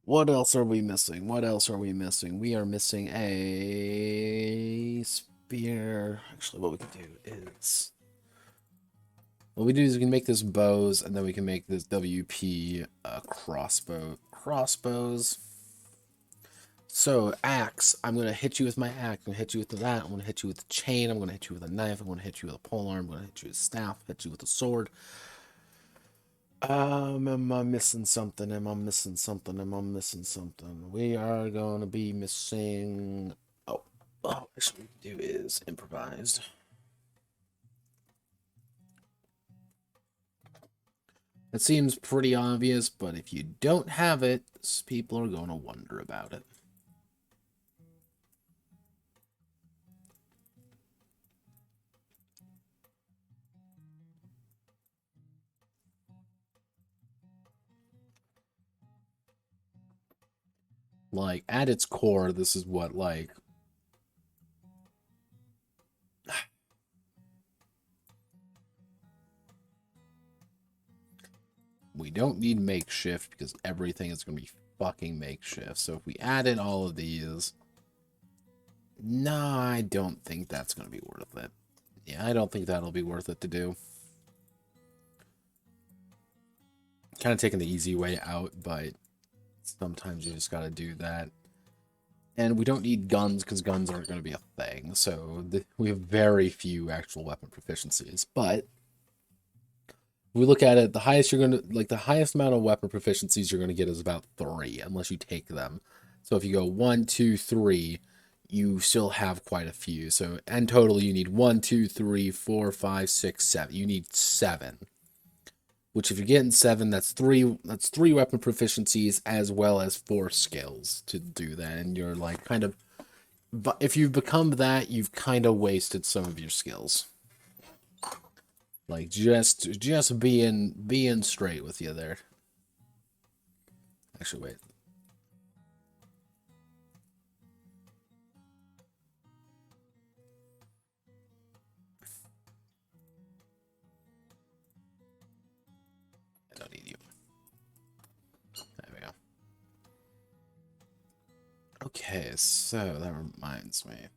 Speaker 1: What else are we missing? What else are we missing? We are missing a spear. Actually, what we can do is... What we do is we can make this bows, and then we can make this WP crossbows. So, axe, I'm going to hit you with my axe, I'm going to hit you with that, I'm going to hit you with the chain, I'm going to hit you with a knife, I'm going to hit you with a polearm, I'm going to hit you with a staff, hit you with a sword. Am I missing something? Am I missing something? Am I missing something? We are going to be missing... Oh, actually what we can do is improvised. It seems pretty obvious, but if you don't have it, people are going to wonder about it. Like, at its core, this is what, like... We don't need makeshift because everything is going to be fucking makeshift. So if we add in all of these... No, I don't think that's going to be worth it. Yeah, I don't think that'll be worth it to do. Kind of taking the easy way out, but sometimes you just got to do that. And we don't need guns because guns aren't going to be a thing. So we have very few actual weapon proficiencies. But if we look at it, the highest you're going to, like the highest amount of weapon proficiencies you're going to get is about 3, unless you take them. So if you go 1, 2, 3, you still have quite a few. So in total, you need 1, 2, 3, 4, 5, 6, 7. You need 7. Which if you're getting 7, that's 3 weapon proficiencies as well as 4 skills to do that. And you're like kind of, but if you've become that, you've kind of wasted some of your skills. Like, just being straight with you there. Actually, wait. I don't need you. There we go. Okay, so that reminds me.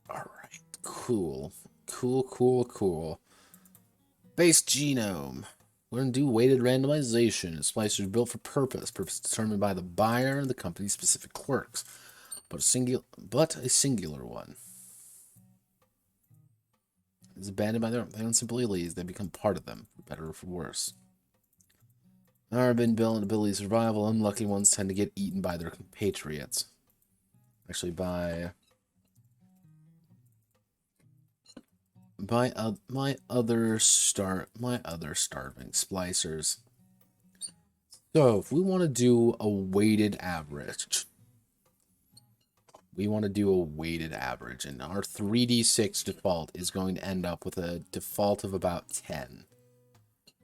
Speaker 1: Alright, cool. Cool. Base genome. We're going to do weighted randomization. Splicers are built for purpose. Purpose determined by the buyer and the company's specific quirks. But a singular one. Is abandoned by their own abilities. They become part of them, for better or for worse. Been built ability survival. Unlucky ones tend to get eaten by their compatriots. Actually, by my other starving splicers. So if we want to do a weighted average, and our 3d6 default is going to end up with a default of about 10.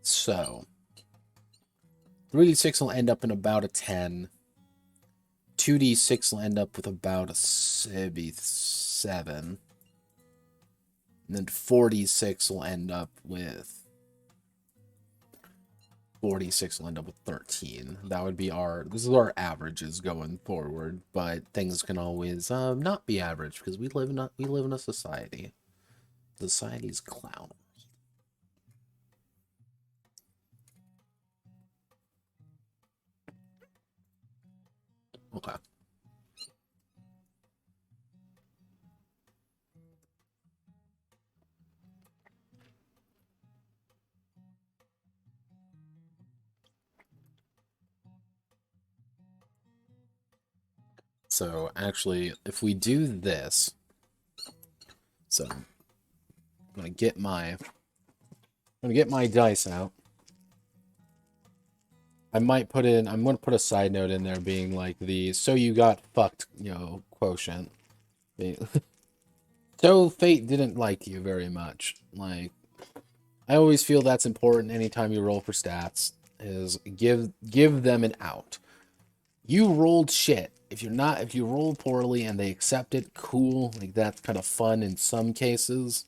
Speaker 1: So 3d6 will end up in about a 10. 2d6 will end up with about a 7. And then 4d6 will end up with 13. That would be this is our averages going forward, but things can always not be average because we live in a society. Society's clown. Okay. So actually, if we do this, so I'm gonna get my dice out. I'm gonna put a side note in there being like so you got fucked, quotient. So fate didn't like you very much. Like, I always feel that's important anytime you roll for stats, is give them an out. You rolled shit. If you roll poorly and they accept it, cool. Like, that's kind of fun in some cases.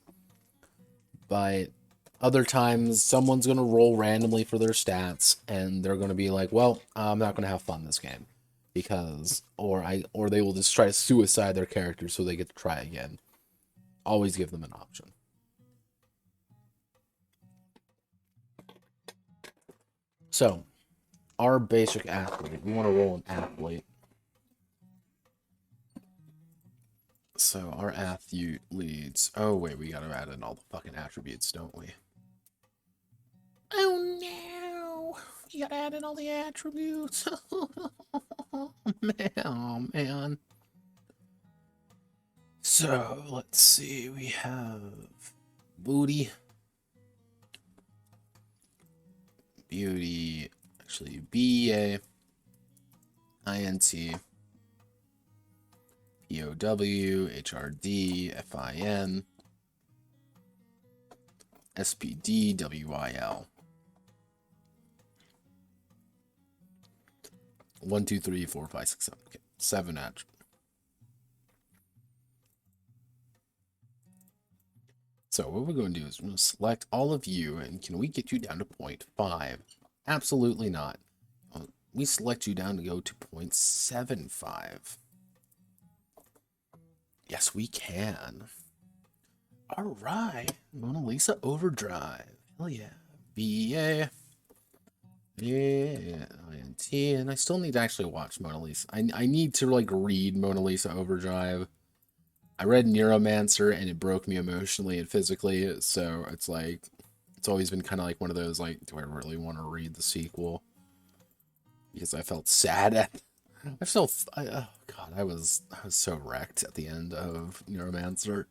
Speaker 1: But other times, someone's going to roll randomly for their stats, and they're going to be like, well, I'm not going to have fun this game. Because, or they will just try to suicide their character so they get to try again. Always give them an option. So, our basic athlete. We want to roll an athlete. So, our athlete leads. Oh, wait, we gotta add in all the fucking attributes, don't we? Oh, no! You gotta add in all the attributes. Man. So, let's see. We have booty. Beauty. Actually, BA. INT. POW. HRD. FIN. SPD. WIL. 1, 2, 3, 4, 5, 6, 7. Okay. 7 attributes. So what we're going to do is we're going to select all of you, and can we get you down to 0.5? Absolutely not. We select you down to go to 0.75. Yes, we can. All right. Mona Lisa Overdrive. Hell yeah. BA. Yeah. INT. And I still need to actually watch Mona Lisa. I need to, like, read Mona Lisa Overdrive. I read Neuromancer, and it broke me emotionally and physically, so it's like, it's always been kind of like one of those, like, do I really want to read the sequel? Because I felt sad at, oh god, I was so wrecked at the end of Neuromancer.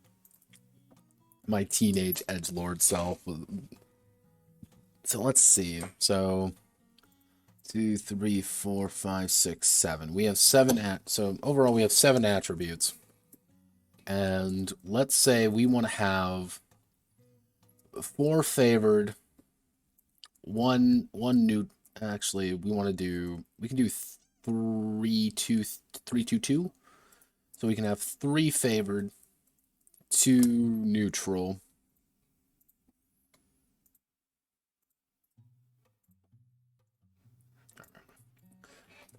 Speaker 1: My teenage edgelord self. So let's see. So 2, 3, 4, 5, 6, 7. We have 7 so overall we have 7 attributes. And let's say we want to have 4 favored, one new. Actually, we can do 3-2-2. So we can have 3 favored, 2 neutral,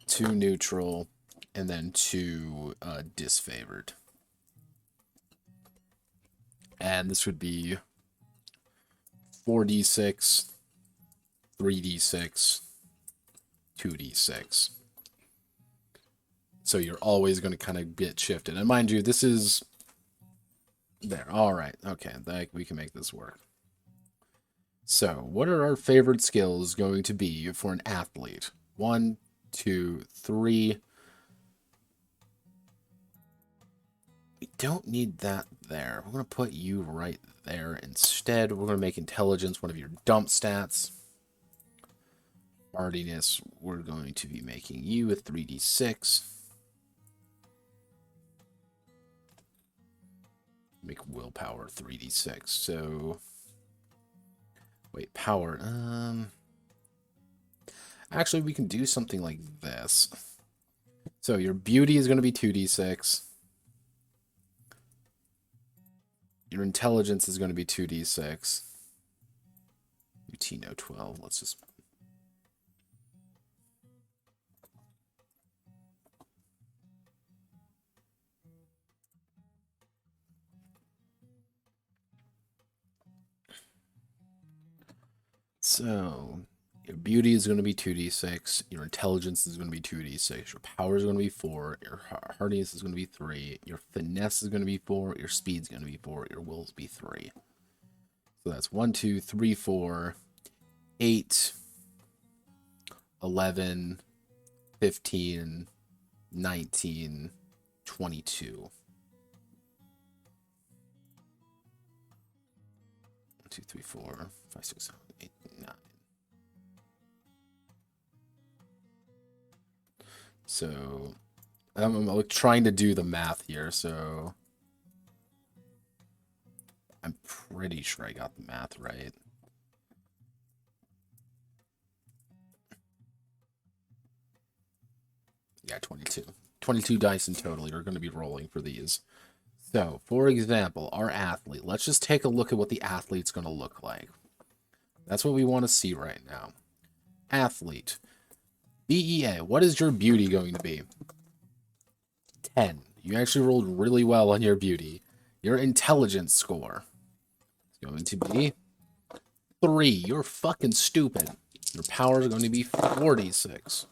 Speaker 1: 2 neutral, and then 2 disfavored. And this would be 4d6, 3d6, 2d6. So you're always going to kind of get shifted. And mind you, this is there. All right. Okay. We can make this work. So what are our favorite skills going to be for an athlete? 1, 2, 3. We don't need that there. We're going to put you right there instead. We're going to make intelligence one of your dump stats. Hardiness, we're going to be making you a 3d6. Make willpower 3d6. So, wait, power. Actually, we can do something like this. So your beauty is going to be 2d6. Your intelligence is going to be 2d6. UT no 12. Let's just. So, your beauty is going to be 2d6. Your intelligence is going to be 2d6. Your power is going to be 4. Your hardiness is going to be 3. Your finesse is going to be 4. Your speed is going to be 4. Your will is be 3. So that's 1, 2, 3, 4, 8, 11, 15, 19, 22. 1, 2, 3, 4, 5, 6, 7, 8, 9. So I'm trying to do the math here, so I'm pretty sure I got the math right. Yeah, 22. 22 dice in total you're going to be rolling for these. So, for example, our athlete. Let's just take a look at what the athlete's going to look like. That's what we want to see right now. Athlete. BEA, what is your beauty going to be? 10. You actually rolled really well on your beauty. Your intelligence score is going to be 3. You're fucking stupid. Your power is going to be 46.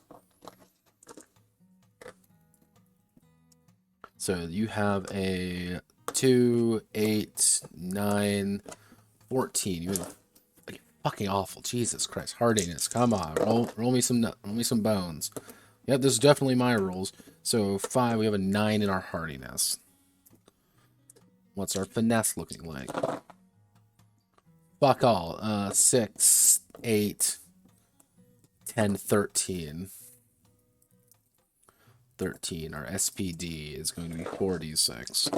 Speaker 1: So you have a 2, 8, 9, 14. You have fucking awful. Jesus Christ. Hardiness. Come on. Roll me some bones. Yep, this is definitely my rolls. So 5, we have a 9 in our hardiness. What's our finesse looking like? Fuck all. 6, 8, 10, 13. 13. Our SPD is going to be 46.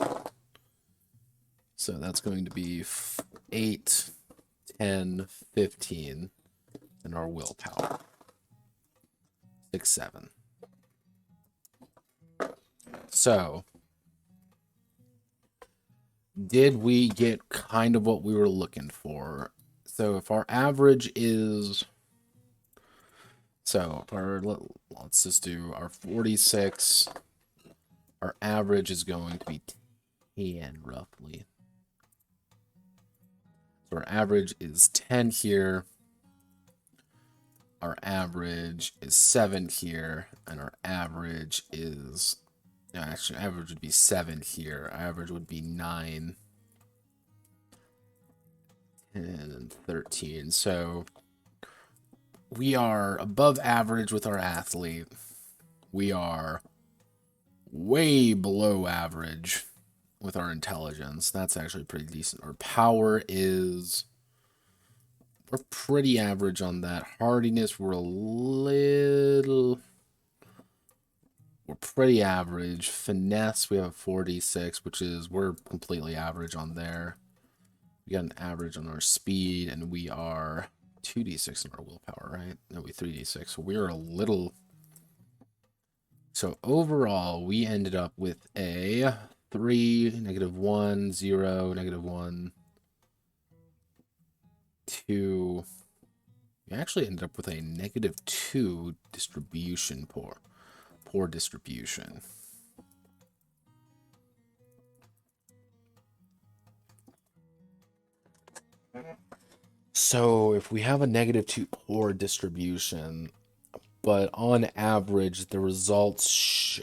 Speaker 1: So that's going to be 8, 10, 15. And our willpower. 6, 7. So, did we get kind of what we were looking for? So if our average is... So, let's just do our 46. Our average is going to be 10, roughly. So our average is 10 here. Our average is 7 here. And our average is... No, actually, average would be 7 here. Our average would be 9, 10, and 13. So... we are above average with our athlete. We are way below average with our intelligence. That's actually pretty decent. Our power is... we're pretty average on that. Hardiness, we're a little... we're pretty average. Finesse, we have 4d6, which is, we're completely average on there. We got an average on our speed, and we are 2d6 in our willpower, right? No, we 3d6. So we're a little... So overall, we ended up with a 3, -1, 0, -1, 2. We actually ended up with a -2 distribution, poor distribution. So if we have a -2 poor distribution, but on average the results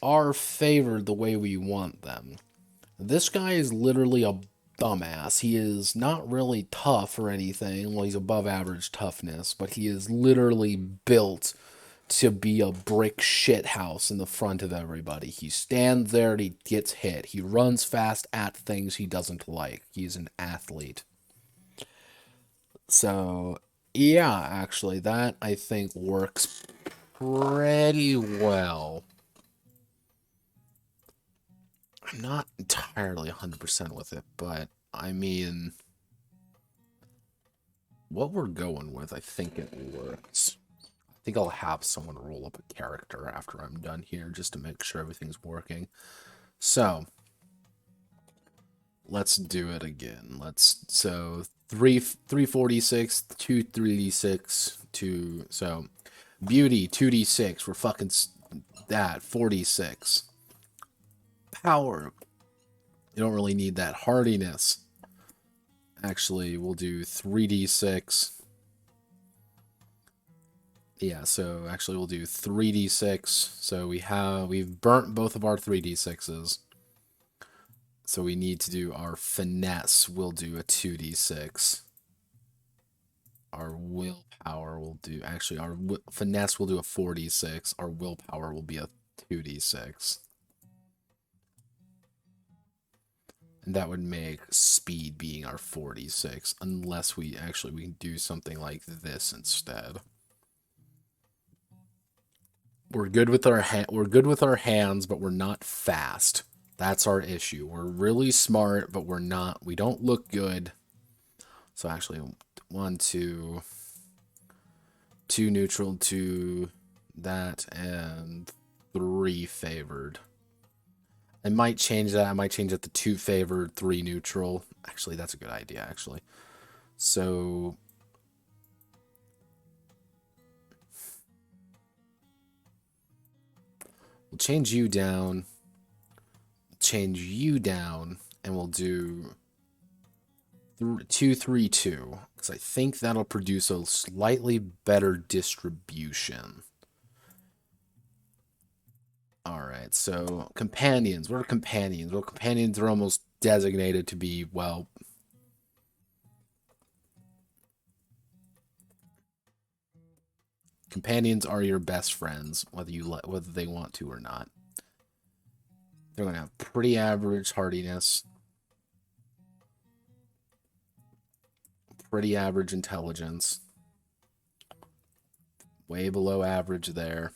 Speaker 1: are favored the way we want them. This guy is literally a dumbass. He is not really tough or anything. Well, he's above average toughness, but he is literally built to be a brick shithouse in the front of everybody. He stands there and he gets hit. He runs fast at things he doesn't like. He's an athlete. So, yeah, actually, that I think works pretty well. I'm not entirely 100% with it, but I mean, what we're going with, I think it works. I think I'll have someone roll up a character after I'm done here just to make sure everything's working. So, let's do it again. So 346, 2 3d6, 2, so beauty 2d6, we're fucking that 46. Power, you don't really need that. Hardiness, actually we'll do 3d6. Yeah, so actually we'll do 3d6. So we've burnt both of our 3d6s. So we need to do our finesse. We'll do a 2d6. Our willpower will do... Actually, our finesse will do a 4d6. Our willpower will be a 2d6. And that would make speed being our 4d6. Unless we can do something like this instead. We're good with our hands, but we're not fast. That's our issue. We're really smart, but we don't look good. So actually, 1, 2 neutral, 2 that, and 3 favored. I might change that. I might change it to 2 favored, 3 neutral. Actually, that's a good idea, actually. So... we'll change you down. Change you down, and we'll do 2 3 2, because I think that'll produce a slightly better distribution. Alright, so companions. What are companions? Well, companions are almost designated to be, well, companions are your best friends, whether they want to or not. They're going to have pretty average hardiness, pretty average intelligence, way below average there.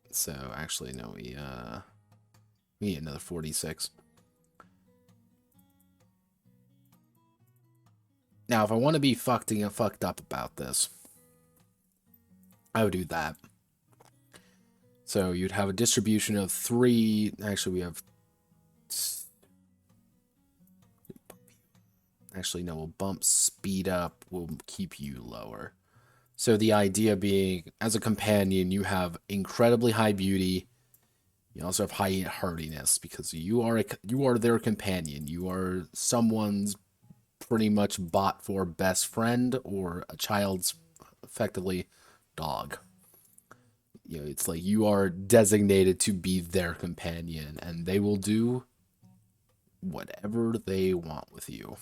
Speaker 1: So actually, no, we need another 46. Now, if I want to be fucked up about this, I would do that. So you'd have a distribution of 3. Actually, we have... Actually, no, we'll bump speed up. We'll keep you lower. So the idea being, as a companion, you have incredibly high beauty. You also have high hardiness, because you are their companion. You are someone's pretty much bought for best friend, or a child's effectively dog. You know, it's like you are designated to be their companion, and they will do whatever they want with you,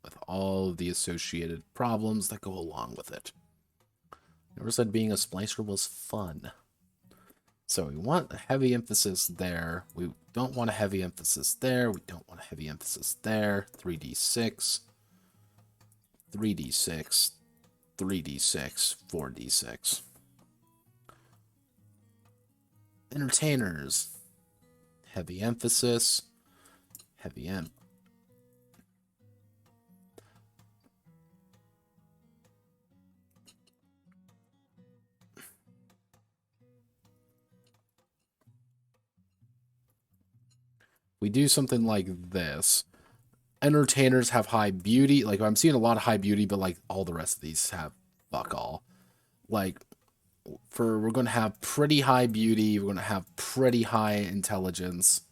Speaker 1: with all of the associated problems that go along with it. Never said being a splicer was fun. So we want a heavy emphasis there. We don't want a heavy emphasis there. We don't want a heavy emphasis there. 3d6, 3d6, 3d6, 4d6. Entertainers. Heavy emphasis. Heavy em. We do something like this. Entertainers have high beauty. Like, I'm seeing a lot of high beauty, but like all the rest of these have fuck all. Like, we're going to have pretty high beauty. We're going to have pretty high intelligence.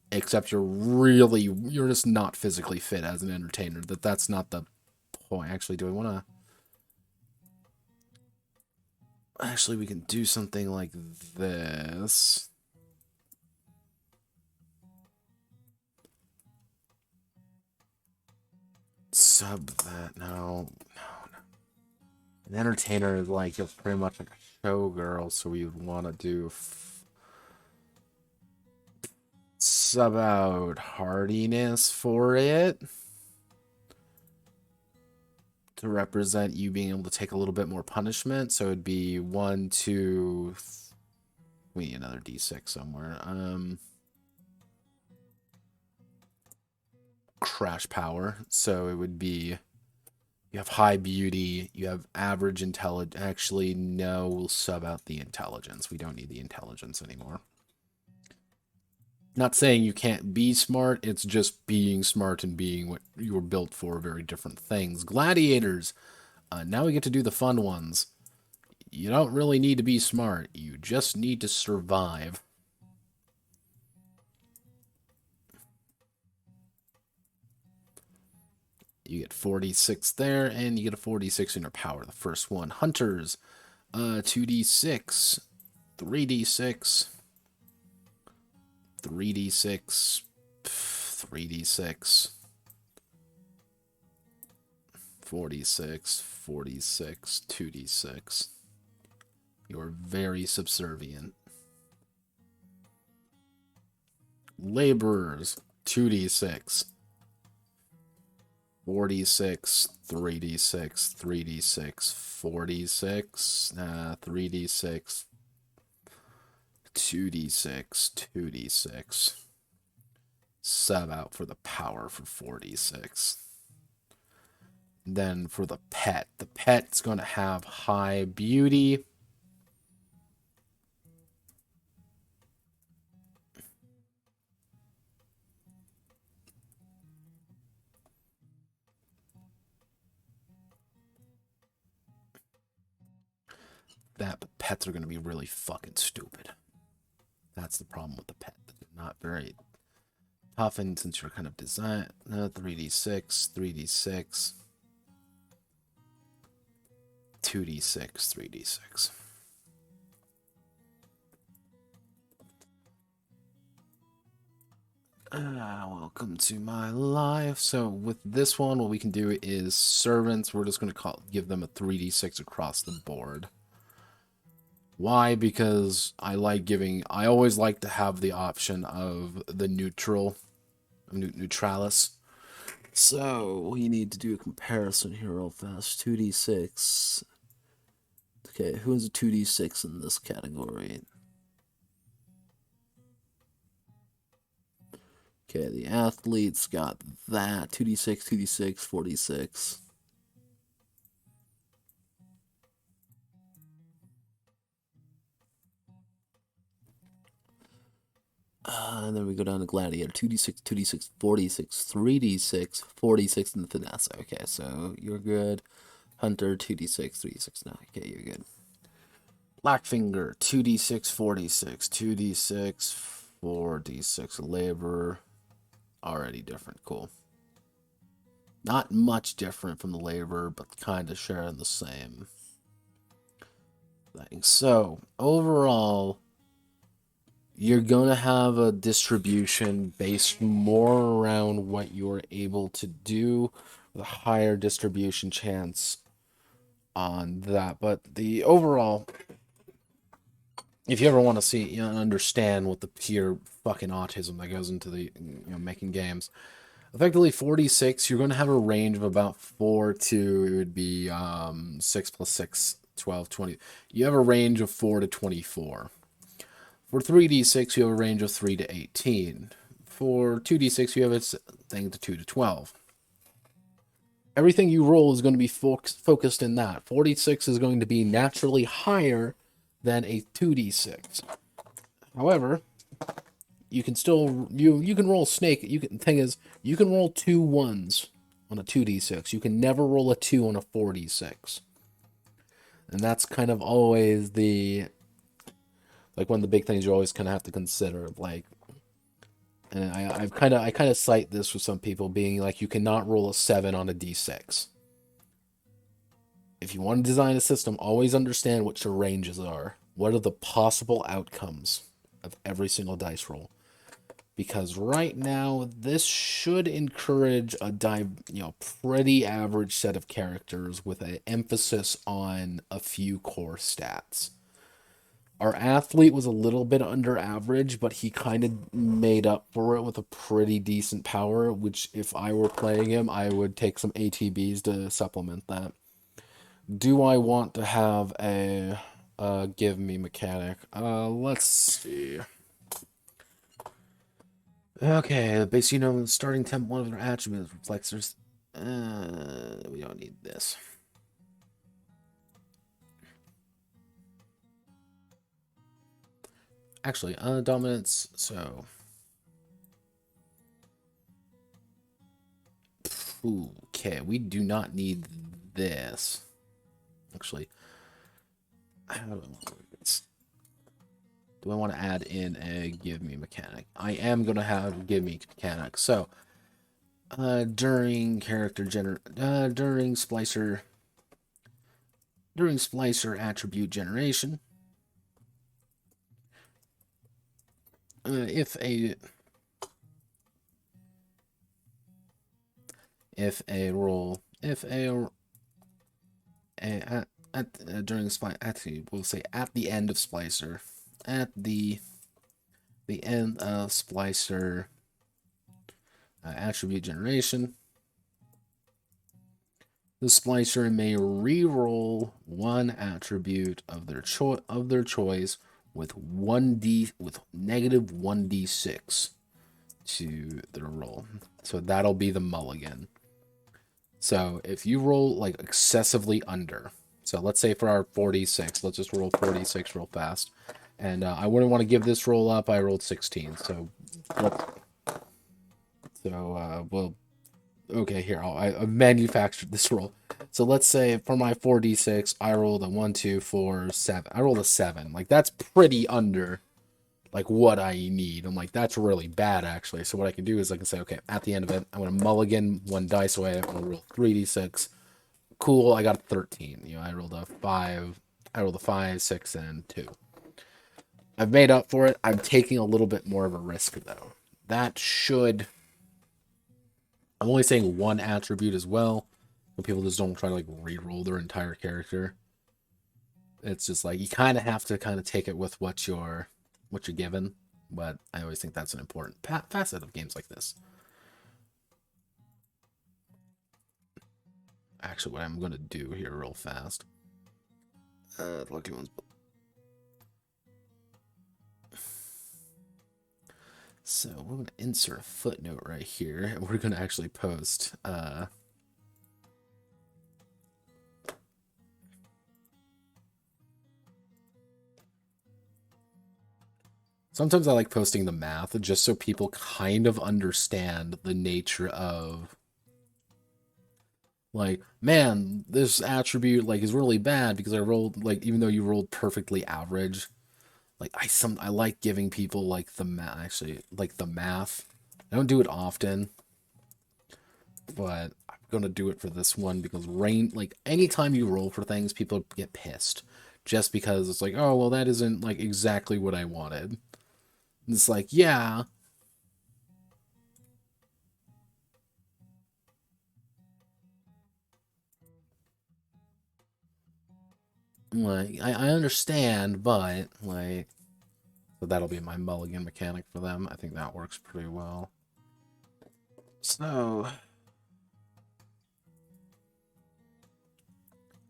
Speaker 1: Except you're just not physically fit as an entertainer. That's not the point. Actually, do I want to... Actually, we can do something like this. Sub that. No. An entertainer is like, you're pretty much like a showgirl, so we would want to do sub out hardiness for it to represent you being able to take a little bit more punishment. So it'd be 1, 2. We need another d6 somewhere. Crash power. So it would be, you have high beauty, you have average intelligence. Actually, no, we'll sub out the intelligence. We don't need the intelligence anymore. Not saying you can't be smart, it's just being smart and being what you were built for, very different things. Gladiators. Now we get to do the fun ones. You don't really need to be smart, you just need to survive. You get 46 there, and you get a 46 in your power. The first one. Hunters. 2d6, 3d6, 3d6, 3d6, 46, 46, 2d6. You're very subservient. Laborers, 2d6. 46, 3d6, 3d6, 46, 3d6, 2d6, 2d6. Sub out for the power for 46. Then for the pet's going to have high beauty. But pets are going to be really fucking stupid. That's the problem with the pet. They're not very tough, and since you're kind of designed, 3d6, 3d6, 2d6, 3d6. Welcome to my life. So with this one, what we can do is servants. We're just going to give them a 3d6 across the board. Why? Because I always like to have the option of the neutralis. So we need to do a comparison here real fast. 2d6. Okay, who has a 2d6 in this category? Okay, the athlete's got that. 2d6, 2d6, 46. And then we go down to Gladiator. 2d6, 2d6, 46, 3d6, 46 in the finesse. Okay, so you're good. Hunter, 2d6, 3d6. No, okay, you're good. Blackfinger, 2d6, 46, 2d6, 4d6. Laborer, already different. Cool. Not much different from the laborer, but kind of sharing the same thing. So, overall, you're going to have a distribution based more around what you're able to do, with a higher distribution chance on that. But the overall if you ever want to see, understand what the pure fucking autism that goes into the, making games. Effectively, 46, you're going to have a range of about 4 to, it would be 6 plus 6, 12, 20. You have a range of 4 to 24. For 3d6, you have a range of 3 to 18. For 2d6, you have a thing to 2 to 12. Everything you roll is going to be focused in that. 46 is going to be naturally higher than a 2d6. However, you can still you can roll snake. Thing is, you can roll 2 1s on a 2d6. You can never roll a 2 on a 4d6. And that's kind of always the one of the big things you always kind of have to consider, and I kind of cite this with some people being like, you cannot roll a 7 on a d6. If you want to design a system, always understand what your ranges are. What are the possible outcomes of every single dice roll? Because right now, this should encourage a pretty average set of characters with an emphasis on a few core stats. Our athlete was a little bit under average, but he kind of made up for it with a pretty decent power, which if I were playing him, I would take some ATBs to supplement that. Do I want to have a give me mechanic? Let's see. Okay, basically, starting temp, one of their attributes reflects. We don't need this. Actually, dominance, so. Okay, we do not need this. Actually, I don't know. Do I want to add in a give me mechanic? I am going to have give me mechanic. So, during splicer attribute generation, if a roll during splicer, actually we'll say at the end of splicer, at the end of splicer attribute generation, the splicer may re-roll one attribute of their choice with negative 1d6 to their roll. So that'll be the mulligan. So if you roll like excessively under, so let's say for our 46, let's just roll 46 real fast. And I wouldn't want to give this roll up. I rolled 16. So we'll okay, here, I manufactured this roll. So let's say for my 4d6, I rolled a 1, 2, 4, 7. I rolled a 7. Like, that's pretty under, like, what I need. I'm like, that's really bad, actually. So what I can do is I can say, okay, at the end of it, I'm going to mulligan one dice away. I'm going to roll 3d6. Cool, I got a 13. I rolled a 5. I rolled a 5, 6, and 2. I've made up for it. I'm taking a little bit more of a risk, though. That should... I'm only saying one attribute as well. When people just don't try to like re-roll their entire character. It's just like you kind of have to kind of take it with what you're given. But I always think that's an important facet of games like this. Actually, what I'm gonna do here real fast. Lucky ones. So we're gonna insert a footnote right here, and we're gonna actually post. Sometimes I like posting the math just so people kind of understand the nature of, like, man, this attribute like is really bad because I rolled, like, even though you rolled perfectly average. Like, I like giving people like the math. I don't do it often, but I'm gonna do it for this one because anytime you roll for things, people get pissed just because it's like, oh well, that isn't like exactly what I wanted. And it's like, yeah. Like, I understand, but, like, so that'll be my mulligan mechanic for them. I think that works pretty well. So,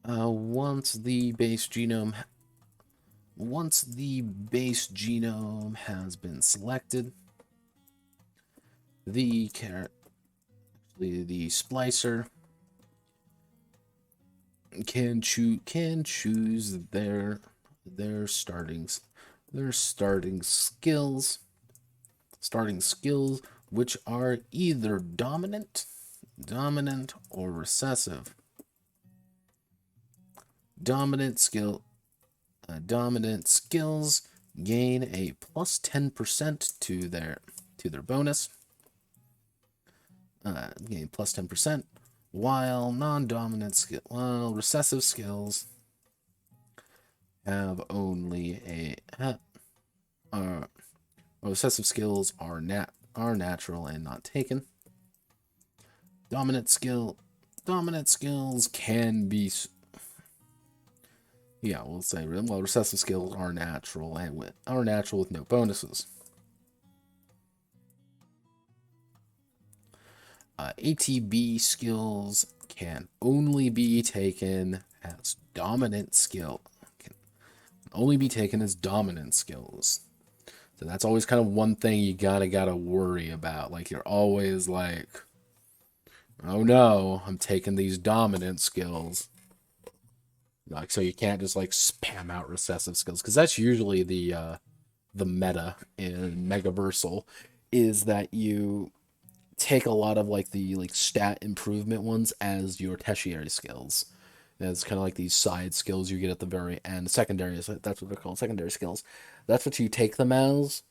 Speaker 1: once the base genome has been selected, the splicer can choose their starting skills, which are either dominant or recessive. Dominant skills gain a plus 10% to their bonus. Gain plus 10%, while recessive skills have only recessive skills are natural and not taken. Dominant skills can be, we'll say, well, recessive skills are natural with no bonuses. ATB skills can only be taken as dominant skills. So that's always kind of one thing you gotta worry about. Like, you're always like, oh no, I'm taking these dominant skills. Like, so you can't just like spam out recessive skills, because that's usually the meta in Megaversal, is that you take a lot of like the stat improvement ones as your tertiary skills. And it's kind of like these side skills you get at the very end. Secondary, that's what they're called, secondary skills. That's what you take them as,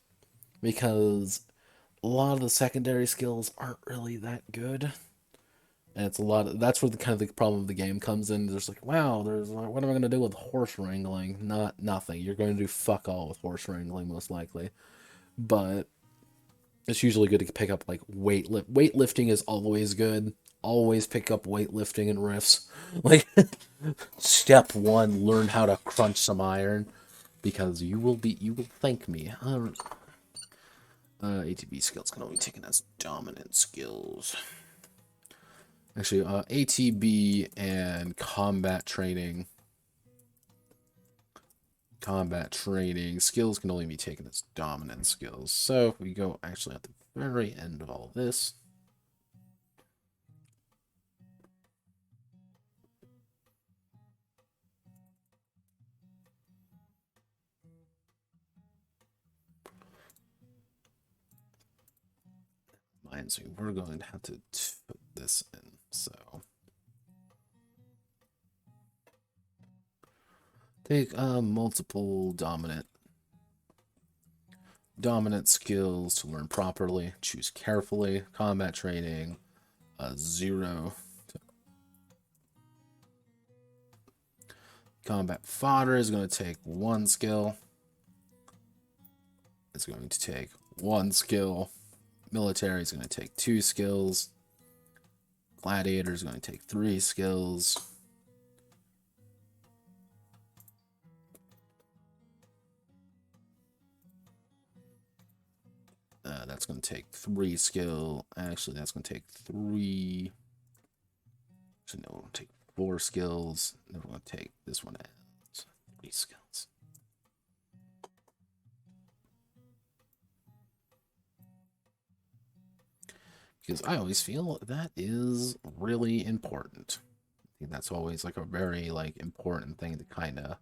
Speaker 1: because a lot of the secondary skills aren't really that good. And it's that's where the kind of the problem of the game comes in. There's like, wow, there's like, what am I going to do with horse wrangling? Nothing. You're going to do fuck all with horse wrangling, most likely. But it's usually good to pick up like weightlifting is always good. Always pick up weightlifting and riffs. Like, step 1, learn how to crunch some iron, because you will thank me. ATB skills can only be taken as dominant skills. Actually, ATB and combat training skills can only be taken as dominant skills. So if we go actually at the very end of all this, we're going to have to put this in. So take multiple dominant skills to learn properly. Choose carefully. Combat training, 0. Combat fodder is going to take 1 skill. It's going to take 1 skill. Military is going to take 2 skills. Gladiator is going to take 3 skills. That's going to take 3 skill. Actually, that's going to take 3. Actually, no, we're going to take 4 skills. Then we're going to take this one as 3 skills. Because I always feel that is really important. I think that's always like a very important thing to kind of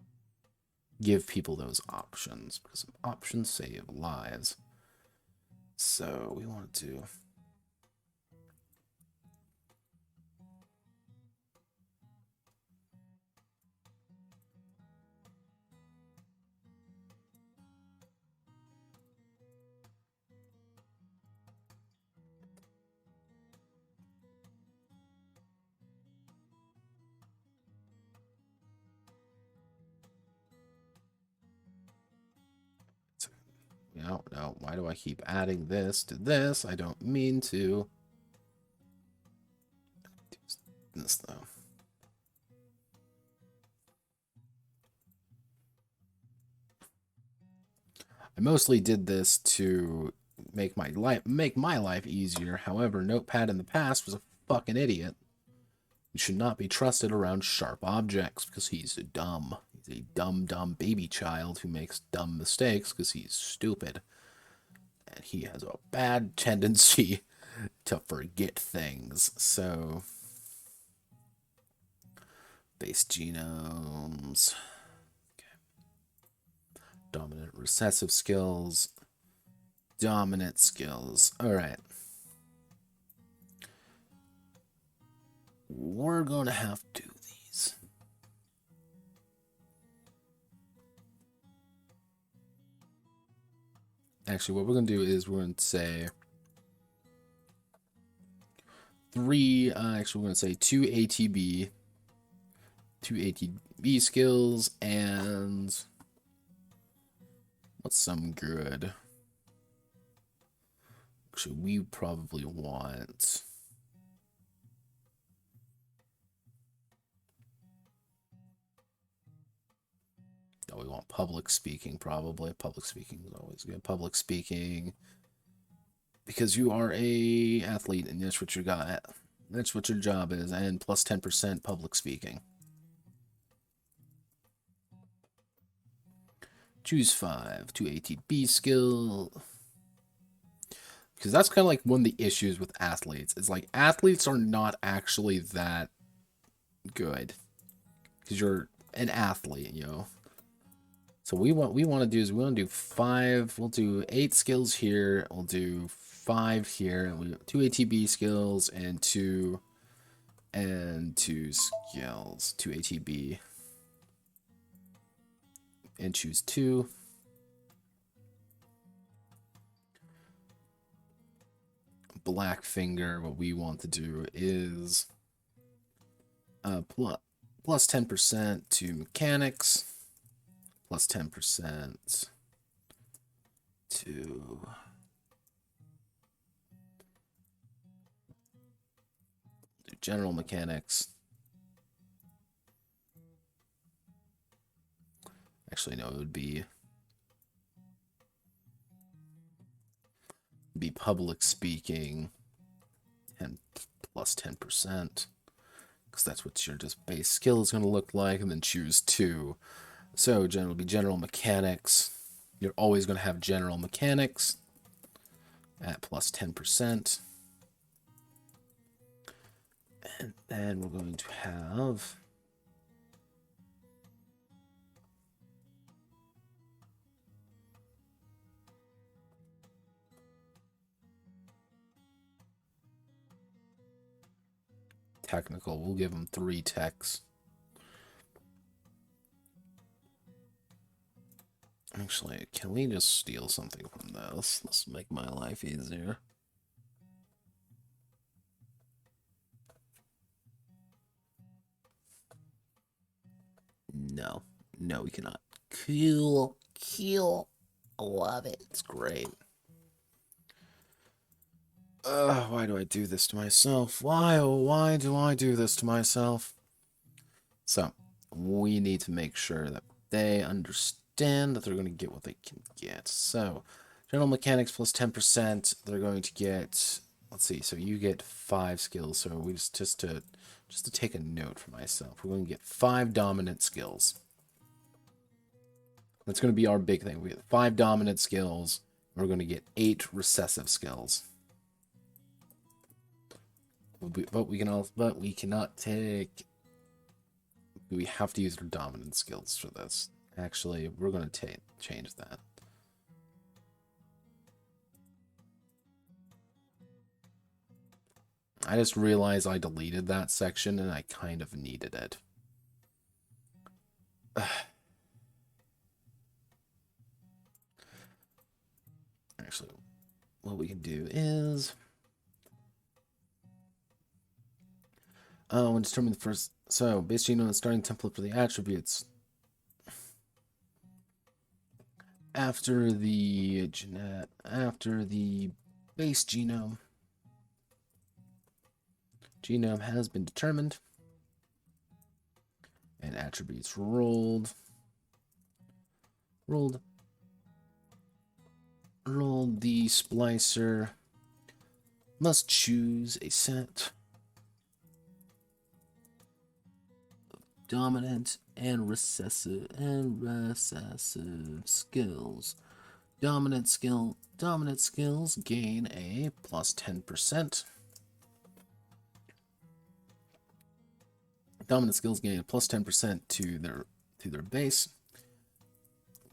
Speaker 1: give people those options, because options save lives. So we want to no, why do I keep adding this to this? I don't mean to. This though. I mostly did this to make my life easier. However, Notepad in the past was a fucking idiot. He should not be trusted around sharp objects because he's dumb. He's a dumb baby child who makes dumb mistakes because he's stupid. And he has a bad tendency to forget things. So, base genomes. Okay. Dominant recessive skills. Dominant skills. Alright. We're going to have to do these. Actually, what we're going to do is we're going to say three, actually we're going to say two ATB skills, and what's some good? Actually, we probably want... Oh, we want public speaking, probably. Public speaking is always good. Public speaking, because you are a athlete, and that's what you got. That's what your job is, and plus 10% public speaking. Choose 5. 2 ATB skill. Because that's kind of like one of the issues with athletes. It's like athletes are not actually that good. Because you're an athlete, you know. So we want to do is we want to do 5. We'll do 8 skills here. We'll do 5 here. And we have 2 ATB skills and 2 skills. 2 ATB. And choose 2. Black finger. What we want to do is plus 10% to mechanics. Plus 10% to general mechanics. Actually, no, it would be public speaking and plus 10%, because that's what your just base skill is going to look like, and then choose 2. So general will be general mechanics. You're always going to have general mechanics at plus 10%. And then we're going to have technical. We'll give them 3 techs. Actually, can we just steal something from this? Let's make my life easier. No. No, we cannot. Cool. I love it. It's great. Why do I do this to myself? Why, oh, why do I do this to myself? So, we need to make sure that they understand that they're going to get what they can get. So, general mechanics plus 10%, they're going to get, let's see, so you get 5 skills. So we just to take a note for myself, we're going to get 5 dominant skills. That's going to be our big thing. We get 5 dominant skills. We're going to get 8 recessive skills. But we cannot take. We have to use our dominant skills for this. Actually, we're going to change that. I just realized I deleted that section and I kind of needed it. Actually, what we can do is when determining the first, so base genome, the starting template for the attributes. After the base genome has been determined and attributes rolled. Roll the splicer. Must choose a set. Dominant and recessive skills. Dominant skills gain a plus 10%. Dominant skills gain a plus 10% to their base,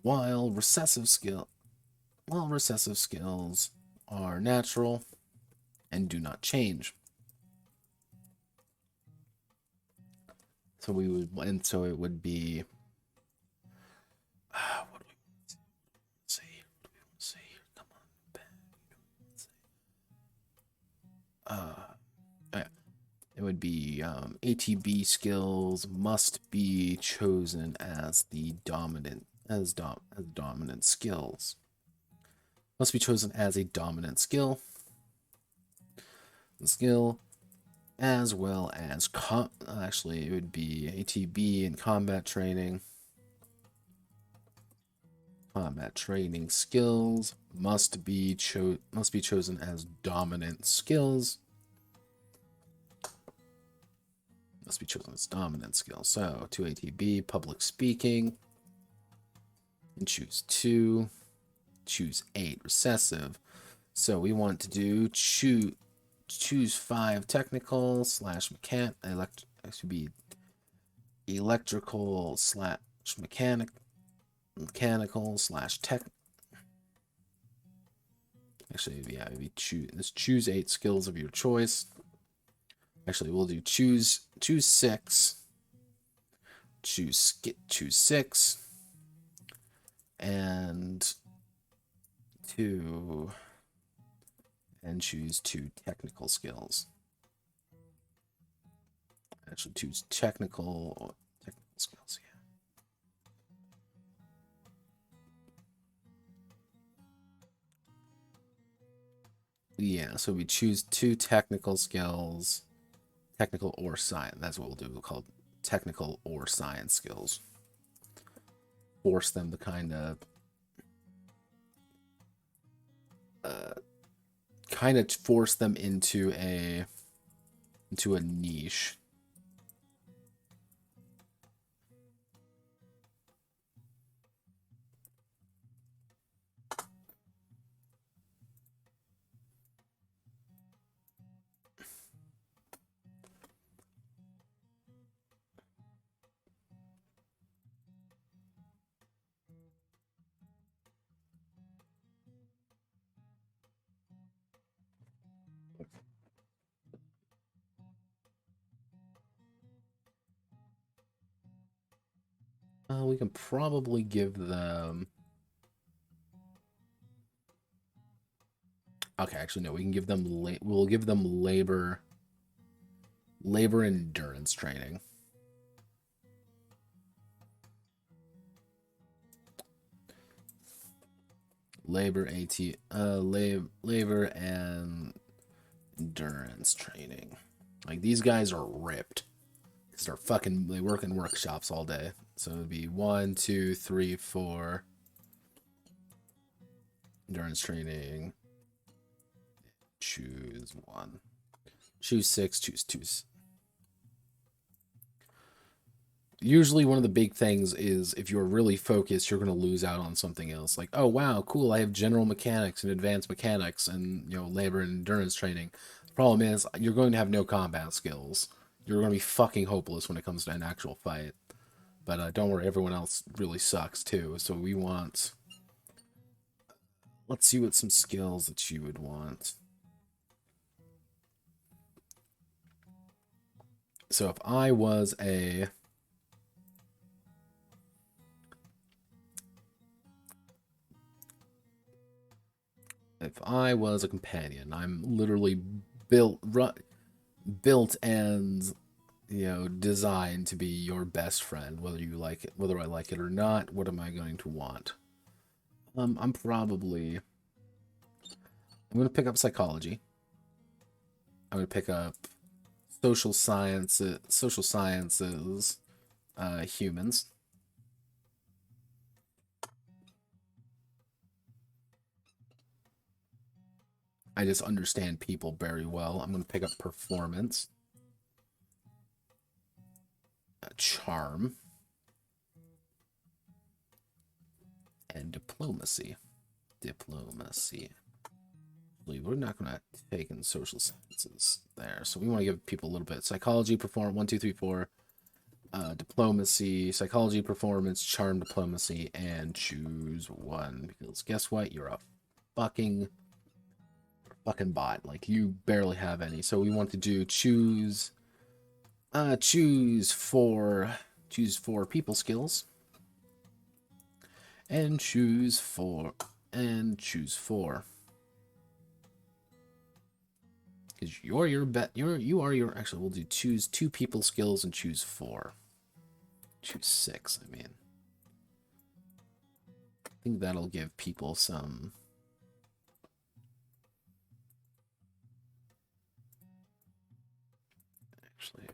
Speaker 1: while recessive skills are natural and do not change. So it would be what do we say here? What do we want to say here? Come on, Ben. It would be ATB skills must be chosen as the dominant dominant skills. Must be chosen as a dominant skill. The skill, as well as actually it would be ATB and combat training. Combat training skills must be chosen as dominant skills. Must be chosen as dominant skills. So 2 ATB, public speaking, and choose 2. Choose 8 recessive. So we want to do choose 5 technical slash electrical slash mechanical slash tech. Actually, yeah, choose 8 skills of your choice. Actually, we'll do choose 6. Choose 6 and 2, and choose 2 technical skills. Actually, choose technical skills. Yeah, so we choose 2 technical skills, technical or science. That's what we'll do. We'll call it technical or science skills. Force them to kind of force them into a niche. We can probably give them. Okay, actually no. We can give them. We'll give them labor endurance training. Labor and endurance training. Like, these guys are ripped. They work in workshops all day. So it'd be 1, 2, 3, 4. Endurance training. Choose 1. Choose 6. Choose 2. Usually one of the big things is if you're really focused, you're going to lose out on something else. Like, oh, wow, cool, I have general mechanics and advanced mechanics and, labor and endurance training. The problem is you're going to have no combat skills. You're going to be fucking hopeless when it comes to an actual fight. But don't worry, everyone else really sucks too. So we want... Let's see what some skills that you would want. So if I was a... If I was a companion, I'm literally built and designed to be your best friend, whether you like it, whether I like it or not. What am I going to want? I'm going to pick up psychology. I'm going to pick up social sciences, humans. I just understand people very well. I'm going to pick up performance. Charm. And diplomacy. Diplomacy. We're not going to take in social sciences there. So we want to give people a little bit. Psychology, perform 1, 2, 3, 4. Diplomacy, psychology, performance, charm, diplomacy, and choose one. Because guess what? You're a fucking bot. Like, you barely have any. So we want to do choose four people skills. And choose four. Because you are your actually we'll do choose 2 people skills and choose 4. Choose 6, I mean. I think that'll give people some actually.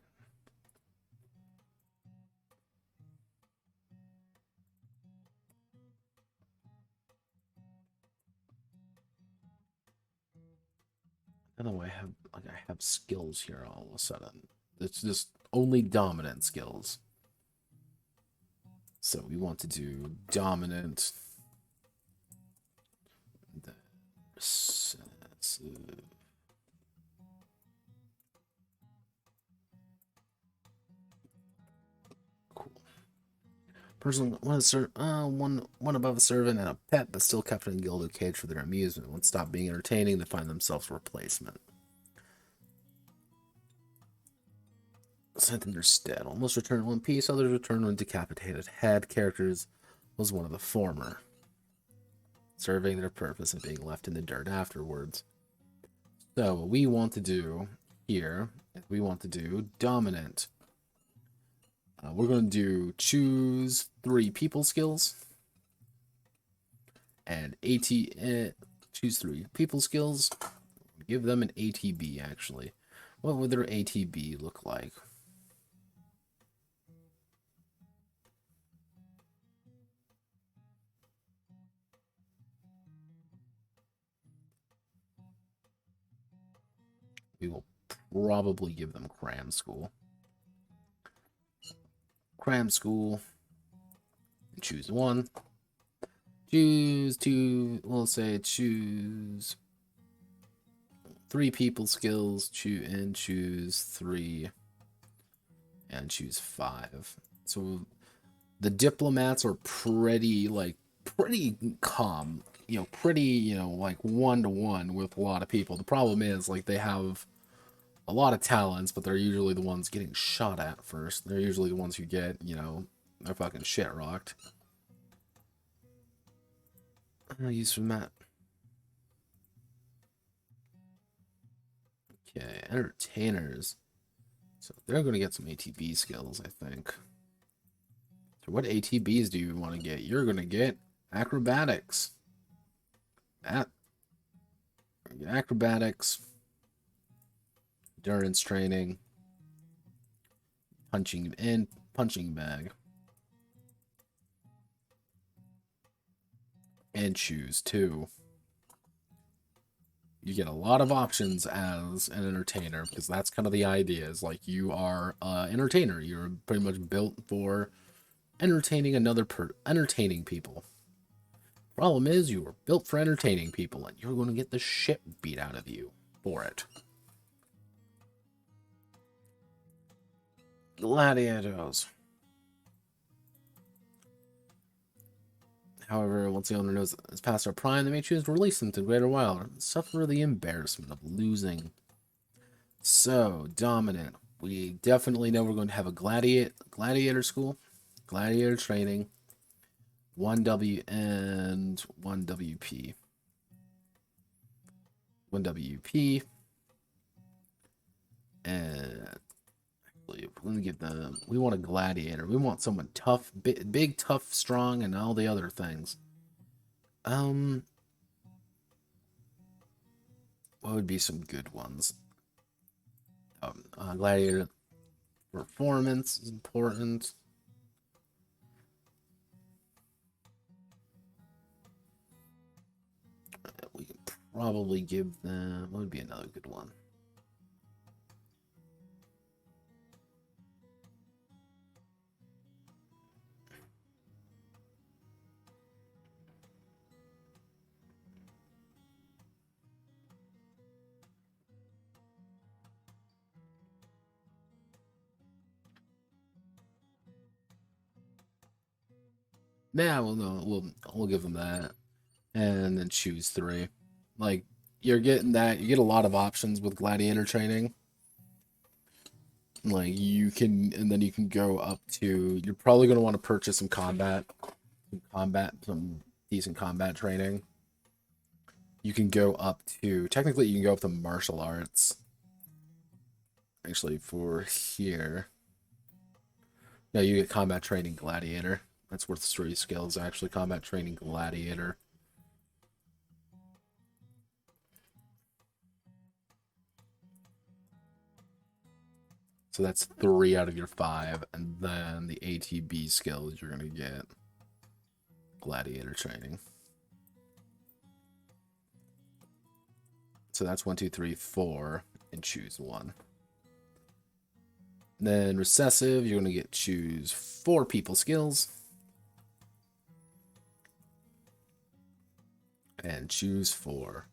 Speaker 1: I don't know why I have skills here all of a sudden. It's just only dominant skills. So we want to do dominant. Cool. Person one above a servant and a pet, but still kept in a gilded cage for their amusement. Won't stop being entertaining to find themselves a replacement. Sent in their stead. Almost returned in one piece, others returned with decapitated head. Characters was one of the former, serving their purpose and being left in the dirt afterwards. So what we want to do here is we want to do dominant. We're going to do choose 3 people skills and choose 3 people skills. Give them an ATB actually. What would their ATB look like? We will probably give them cram school. Cram school. Choose 1. Choose 2. We'll say choose 3 people skills. Choose 3. And choose 5. So the diplomats are pretty calm. Pretty, like 1-to-1 with a lot of people. The problem is, like, they have a lot of talents, but they're usually the ones getting shot at first. They're usually the ones who get, their fucking shit rocked. Use from that. Okay, entertainers. So they're going to get some ATB skills, I think. So what ATBs do you want to get? You're going to get acrobatics. Acrobatics. Endurance training. Punching bag. And choose 2. You get a lot of options as an entertainer, because that's kind of the idea, is like you are an entertainer. You're pretty much built for entertaining entertaining people. Problem is, you were built for entertaining people, and you're going to get the shit beat out of you for it. Gladiators. However, once the owner knows it's past our prime, they may choose to release them to greater wild or suffer the embarrassment of losing. So, dominant. We definitely know we're going to have a gladiator school, gladiator training, 1W and 1WP. 1WP. And we're going to give them, we want a gladiator. We want someone tough, big, tough, strong, and all the other things. What would be some good ones? Gladiator performance is important. We can probably give them... What would be another good one? Yeah, well, no, we'll give them that, and then choose 3. Like, you're getting that. You get a lot of options with gladiator training. Like, you can, and then you can go up to. You're probably going to want to purchase some some decent combat training. You can go up to. Technically, you can go up to martial arts. Actually, for here. No, you get combat training gladiator. That's worth 3 skills, actually. Combat training gladiator. So that's 3 out of your 5. And then the ATB skills you're going to get. Gladiator training. So that's 1, 2, 3, 4. And choose 1. Then recessive, you're going to get choose 4 people skills. And choose 4.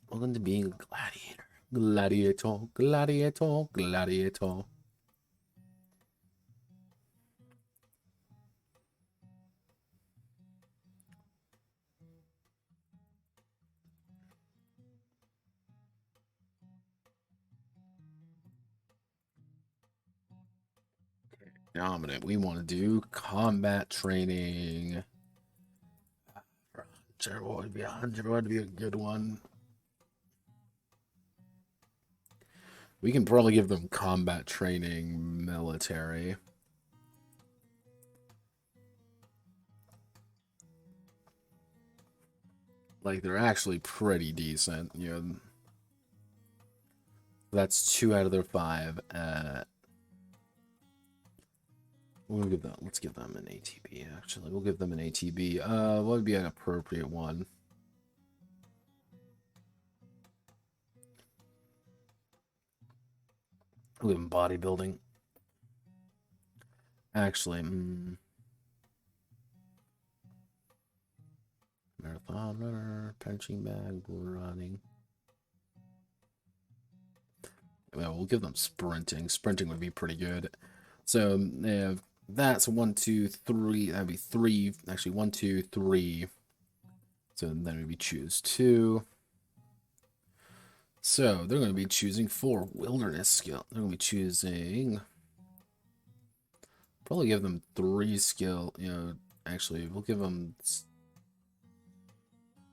Speaker 1: Welcome to being a gladiator. Gladiator, gladiator, gladiator. Dominant. We want to do combat training. What would be 100? What would be a good one? We can probably give them combat training military. Like, they're actually pretty decent. You know, that's 2 out of their 5. We'll give them. Let's give them an ATB. Actually, we'll give them an ATB. What would be an appropriate one? We'll give them bodybuilding. Actually, marathon runner, punching bag, running. Well, we'll give them sprinting. Sprinting would be pretty good. So that's 1, 2, 3. That'd be 3. Actually, 1, 2, 3. So then we choose 2. So they're going to be choosing 4 wilderness skill. They're going to be choosing. Probably give them 3 skill. You know, actually, we'll give them.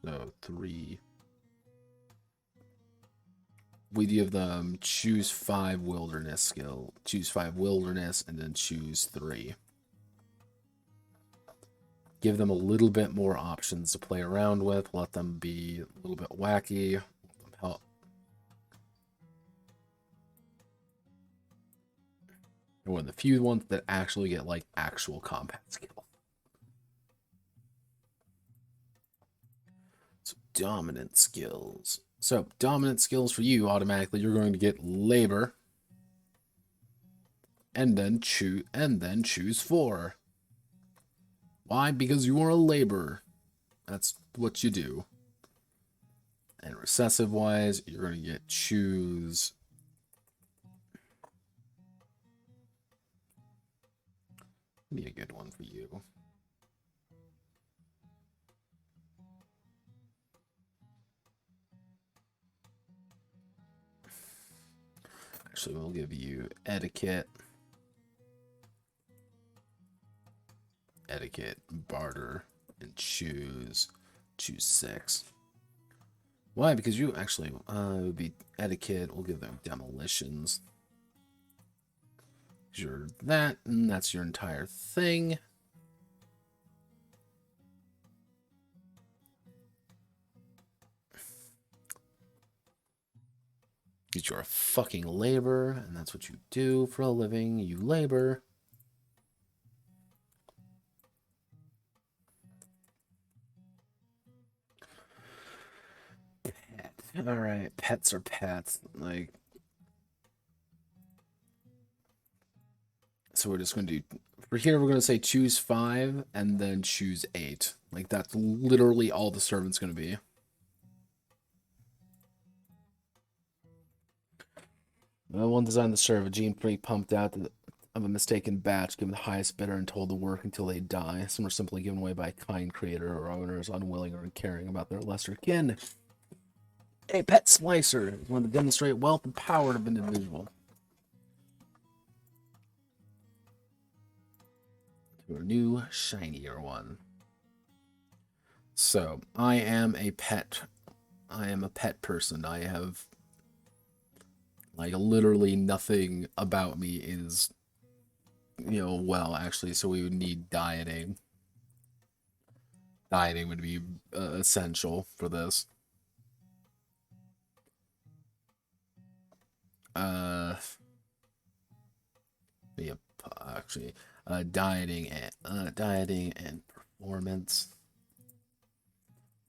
Speaker 1: So 3. We give them choose 5 wilderness skill. Choose 5 wilderness and then choose 3. Give them a little bit more options to play around with. Let them be a little bit wacky. Let them help. And one of the few ones that actually get like actual combat skill. So dominant skills. So dominant skills for you automatically. You're going to get labor, and then choose 4. Why? Because you are a laborer. That's what you do. And recessive wise, you're going to get choose. Be a good one for you. Actually, we'll give you etiquette, barter, and choose 6. Why? Because you actually it would be etiquette. We'll give them demolitions. You're that, and that's your entire thing. Because you're a fucking laborer, and that's what you do for a living. You labor. Alright, pets are pets. Like, so we're just going to do, for here, we're going to say choose 5 and then choose 8. Like, that's literally all the servant's going to be. One designed to serve a gene pretty pumped out of a mistaken batch, given the highest bidder and told to work until they die. Some are simply given away by a kind creator or owners unwilling or uncaring about their lesser kin. A pet slicer is one to demonstrate wealth and power of an individual. To a new, shinier one. So, I am a pet. I am a pet person. I have, like, literally nothing about me is, well, actually, so we would need dieting. Dieting would be essential for this. Yeah, actually, dieting and performance,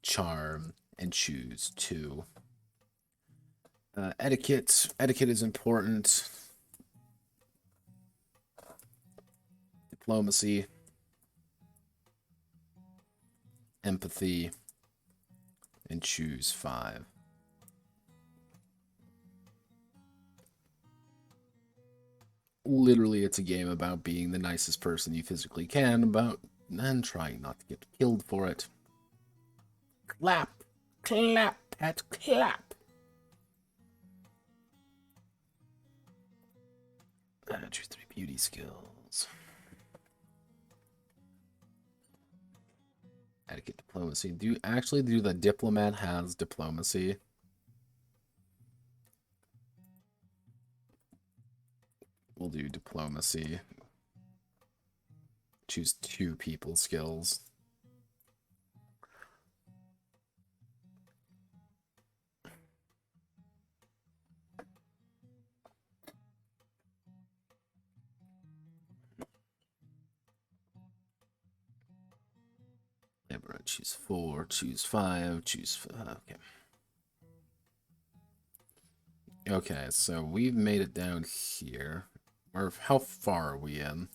Speaker 1: charm, and choose 2. Etiquette is important. Diplomacy, empathy, and choose 5. Literally, it's a game about being the nicest person you physically can, and trying not to get killed for it. Clap, clap, pet, clap. Choose 3 beauty skills. Etiquette, diplomacy. Do the diplomat has diplomacy? We'll do diplomacy. Choose 2 people skills. Choose 4, choose 5, choose 5. Okay. Okay, so we've made it down here. Or how far are we in?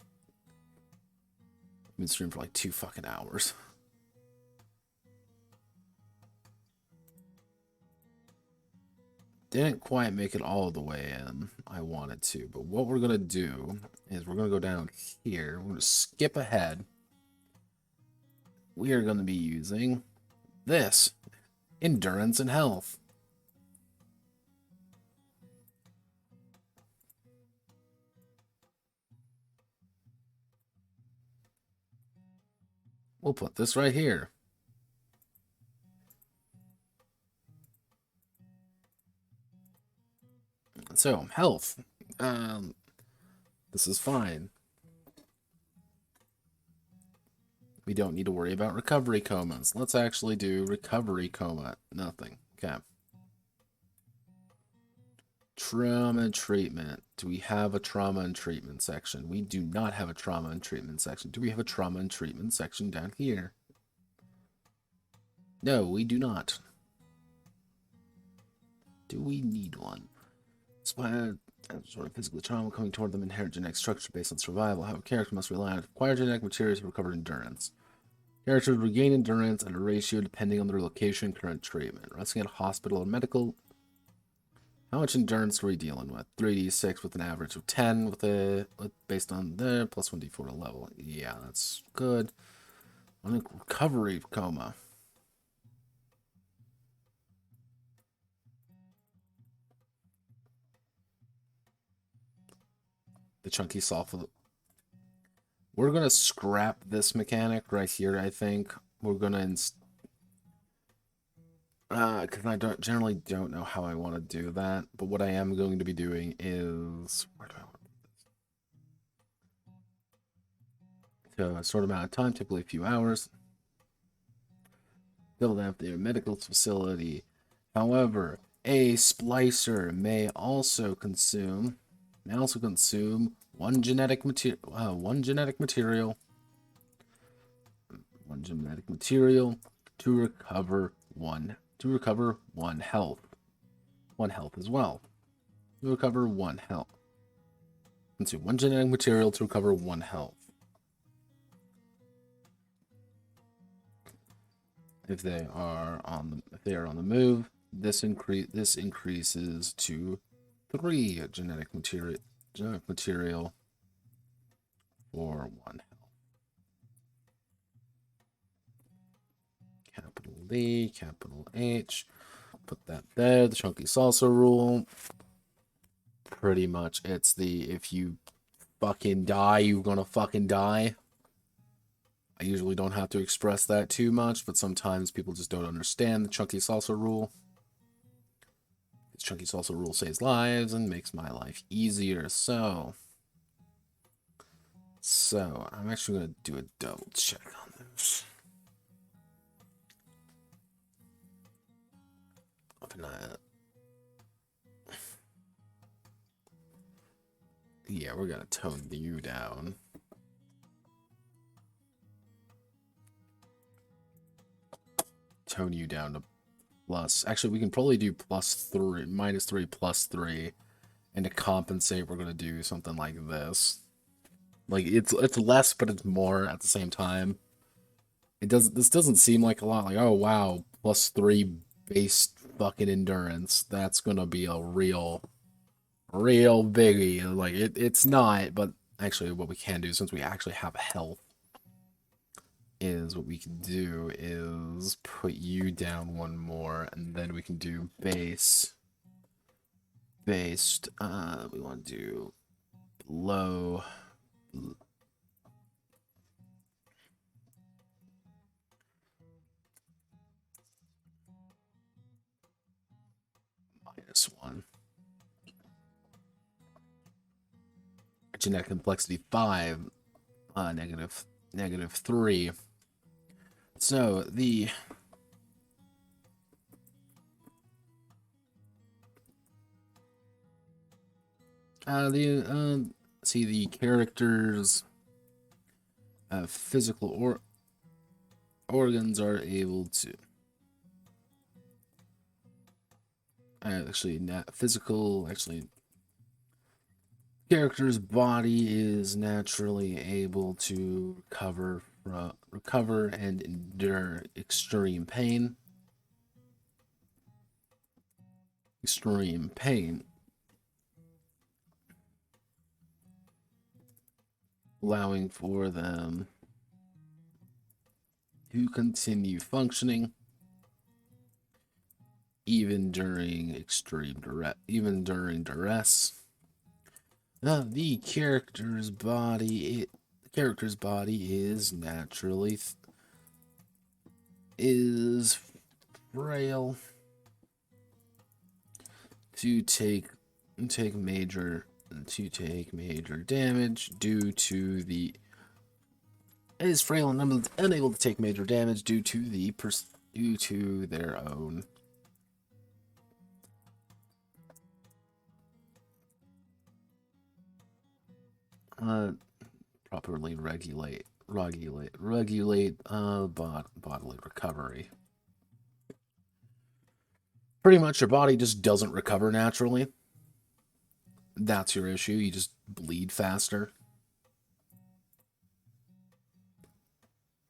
Speaker 1: We've been streaming for like 2 fucking hours. Didn't quite make it all the way in. I wanted to, but what we're gonna do is we're gonna go down here. We're gonna skip ahead. We are gonna be using this. Endurance and health. We'll put this right here. So, health. This is fine. We don't need to worry about recovery comas. Let's actually do recovery coma. Nothing. Okay. Trauma and treatment. Do we have a trauma and treatment section? We do not have a trauma and treatment section. Do we have a trauma and treatment section down here? No, we do not. Do we need one? Inspired sort of physical trauma coming toward them, inherent genetic structure based on survival. How a character must rely on acquired genetic materials to recover endurance. Characters regain endurance at a ratio depending on their location and current treatment. Resting at a hospital or medical. How much endurance are we dealing with? 3d6 with an average of 10 based on the plus 1d4 to level. Yeah, that's good. I think recovery coma. The chunky sulfur. We're gonna scrap this mechanic right here. I think we're gonna because I generally don't know how I want to do that. But what I am going to be doing is where do I want to put this? So a short amount of time, typically a few hours. Build up their medical facility. However, a splicer may also consume one genetic material. One genetic material to recover one health. 1 health as well. You recover 1 health. Consume 1 genetic material to recover 1 health. If they are on the move, this increases to 3 genetic material for 1 health. Capital D, capital H. Put that there. The chunky salsa rule. Pretty much, it's the if you fucking die, you're gonna fucking die. I usually don't have to express that too much, but sometimes people just don't understand the chunky salsa rule. This chunky salsa rule saves lives and makes my life easier. So I'm actually gonna do a double check on this. Open that. Yeah, we're gonna tone you down. Tone you down to plus. Actually, we can probably do -3, -3, +3, and to compensate, we're gonna do something like this. Like it's less, but it's more at the same time. This doesn't seem like a lot. Like, oh wow, +3 base fucking endurance. That's gonna be a real biggie. Like it's not, but actually, what we can do, since we actually have health, is what we can do is put you down 1 more, and then we can do based. We want to do low. -1. Genetic complexity 5. -3. So the the characters' physical organs are able to character's body is naturally able to recover and endure extreme pain. Allowing for them to continue functioning even during duress. The character's body is naturally frail to take major damage due to the unable to take major damage due to their own properly regulate bodily recovery. Pretty much your body just doesn't recover naturally. That's your issue. You just bleed faster.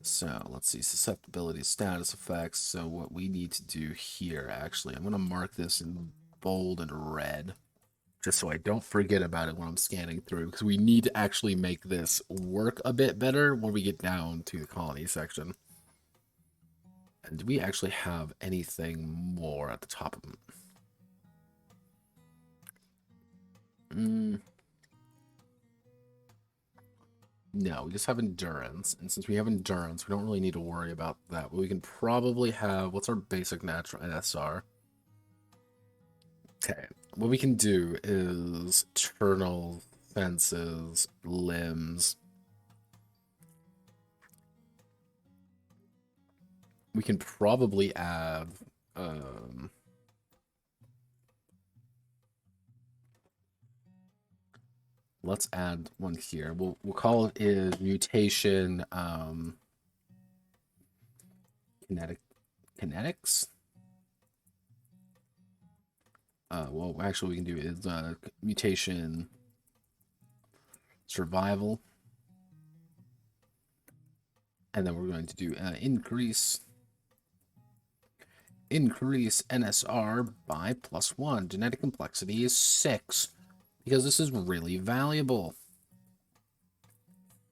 Speaker 1: So let's see, susceptibility status effects. So what we need to do here, actually, I'm going to mark this in bold and red, just so I don't forget about it when I'm scanning through, because we need to actually make this work a bit better when we get down to the colony section. And do we actually have anything more at the top of them? No, we just have endurance, and since we have endurance, we don't really need to worry about that. But we can probably have, what's our basic natural SR? Okay, what we can do is internal fences, limbs. We can probably add, let's add one here. We'll call it mutation, kinetics. Well, actually, we can do is mutation survival, and then we're going to do increase NSR by +1. Genetic complexity is 6 because this is really valuable.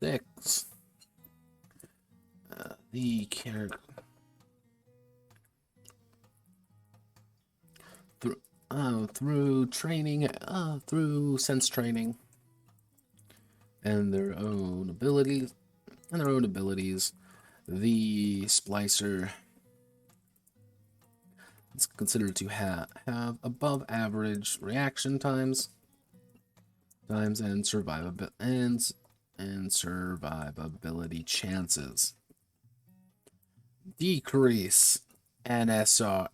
Speaker 1: 6. The character through training, through sense training, and their own abilities, the splicer is considered to have above average reaction times and survivability chances. Decrease NSR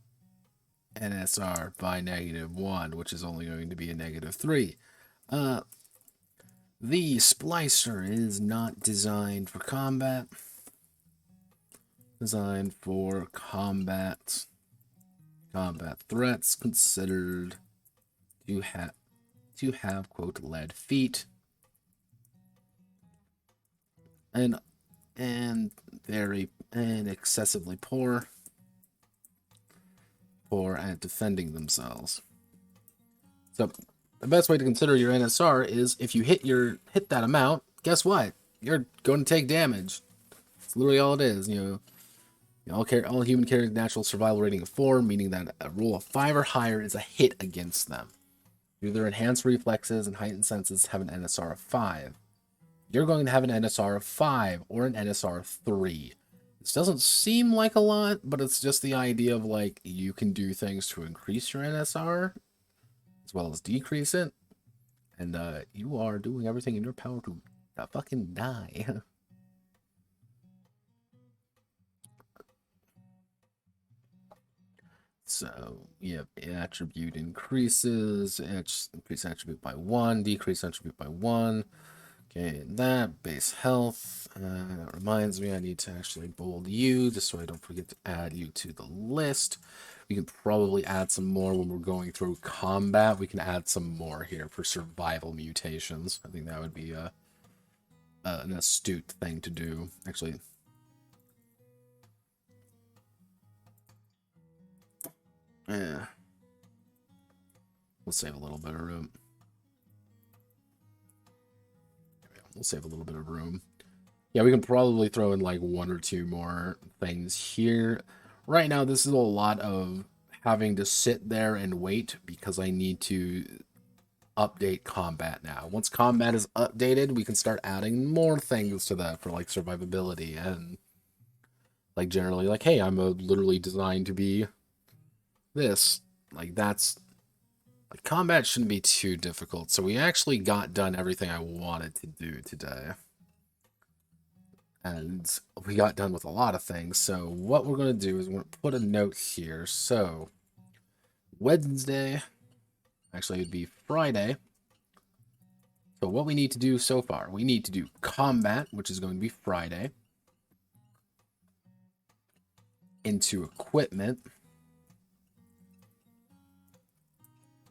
Speaker 1: by -1, which is only going to be a -3. The splicer is not designed for combat. Designed for combat threats considered to have quote lead feet and excessively poor at defending themselves. So the best way to consider your NSR is if you hit that amount, guess what? You're going to take damage. It's literally all it is. All human characters natural survival rating of 4, meaning that a roll of 5 or higher is a hit against them. Their enhanced reflexes and heightened senses have an NSR of 5. You're going to have an NSR of 5 or an NSR of 3. This doesn't seem like a lot, but it's just the idea of like you can do things to increase your NSR as well as decrease it, and you are doing everything in your power to fucking die. So, yeah, attribute increases, increase attribute by 1, decrease attribute by 1. Okay, that, base health. That reminds me I need to actually bold you, just so I don't forget to add you to the list. We can probably add some more when we're going through combat. We can add some more here for survival mutations. I think that would be an astute thing to do, actually. Yeah. We'll save a little bit of room. We'll save a little bit of room. Yeah, we can probably throw in like 1 or 2 more things here. Right now, this is a lot of having to sit there and wait because I need to update combat now. Once combat is updated, we can start adding more things to that for like survivability and like generally like, hey, I'm literally designed to be this. Like that's like combat shouldn't be too difficult. So we actually got done everything I wanted to do today. And we got done with a lot of things. So what we're going to do is we're going to put a note here. So Wednesday, actually it'd be Friday. So what we need to do so far, we need to do combat, which is going to be Friday. Into equipment.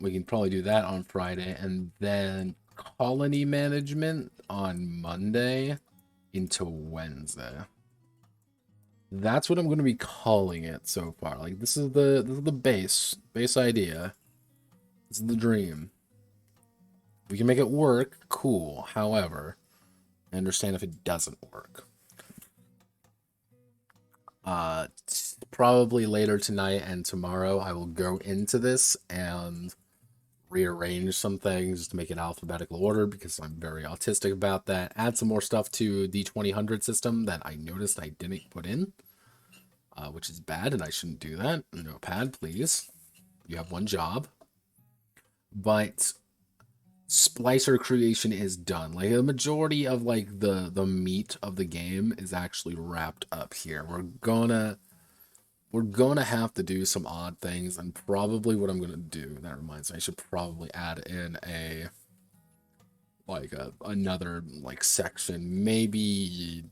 Speaker 1: We can probably do that on Friday. And then colony management on Monday into Wednesday. That's what I'm going to be calling it so far. Like this is the base idea. This is the dream. We can make it work, cool. However, I understand if it doesn't work. Probably later tonight and tomorrow I will go into this and rearrange some things to make it alphabetical order because I'm very autistic about that. Add some more stuff to the 2000 system that I noticed I didn't put in, which is bad, and I shouldn't do that. Notepad, please. You have one job. But splicer creation is done. Like the majority of like the meat of the game is actually wrapped up here. We're gonna have to do some odd things, and probably what I'm gonna do, that reminds me, I should probably add in another like section, maybe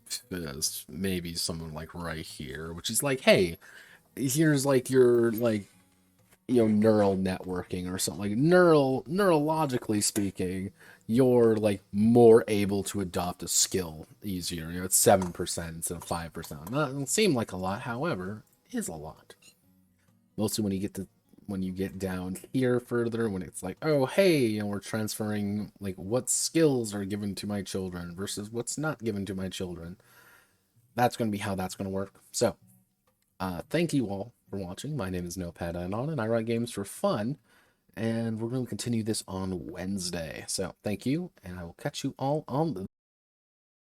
Speaker 1: someone like right here, which is like, hey, here's like your like neural networking or something like neurologically speaking, you're like more able to adopt a skill easier. It's 7% instead of 5%. That doesn't seem like a lot, however, it is a lot. Mostly when you get down here further, when it's like, oh hey, we're transferring like what skills are given to my children versus what's not given to my children. That's going to be how that's going to work. So thank you all for watching. My name is Notepad Anon, and I write games for fun. And we're going to continue this on Wednesday. So thank you, and I will catch you all on the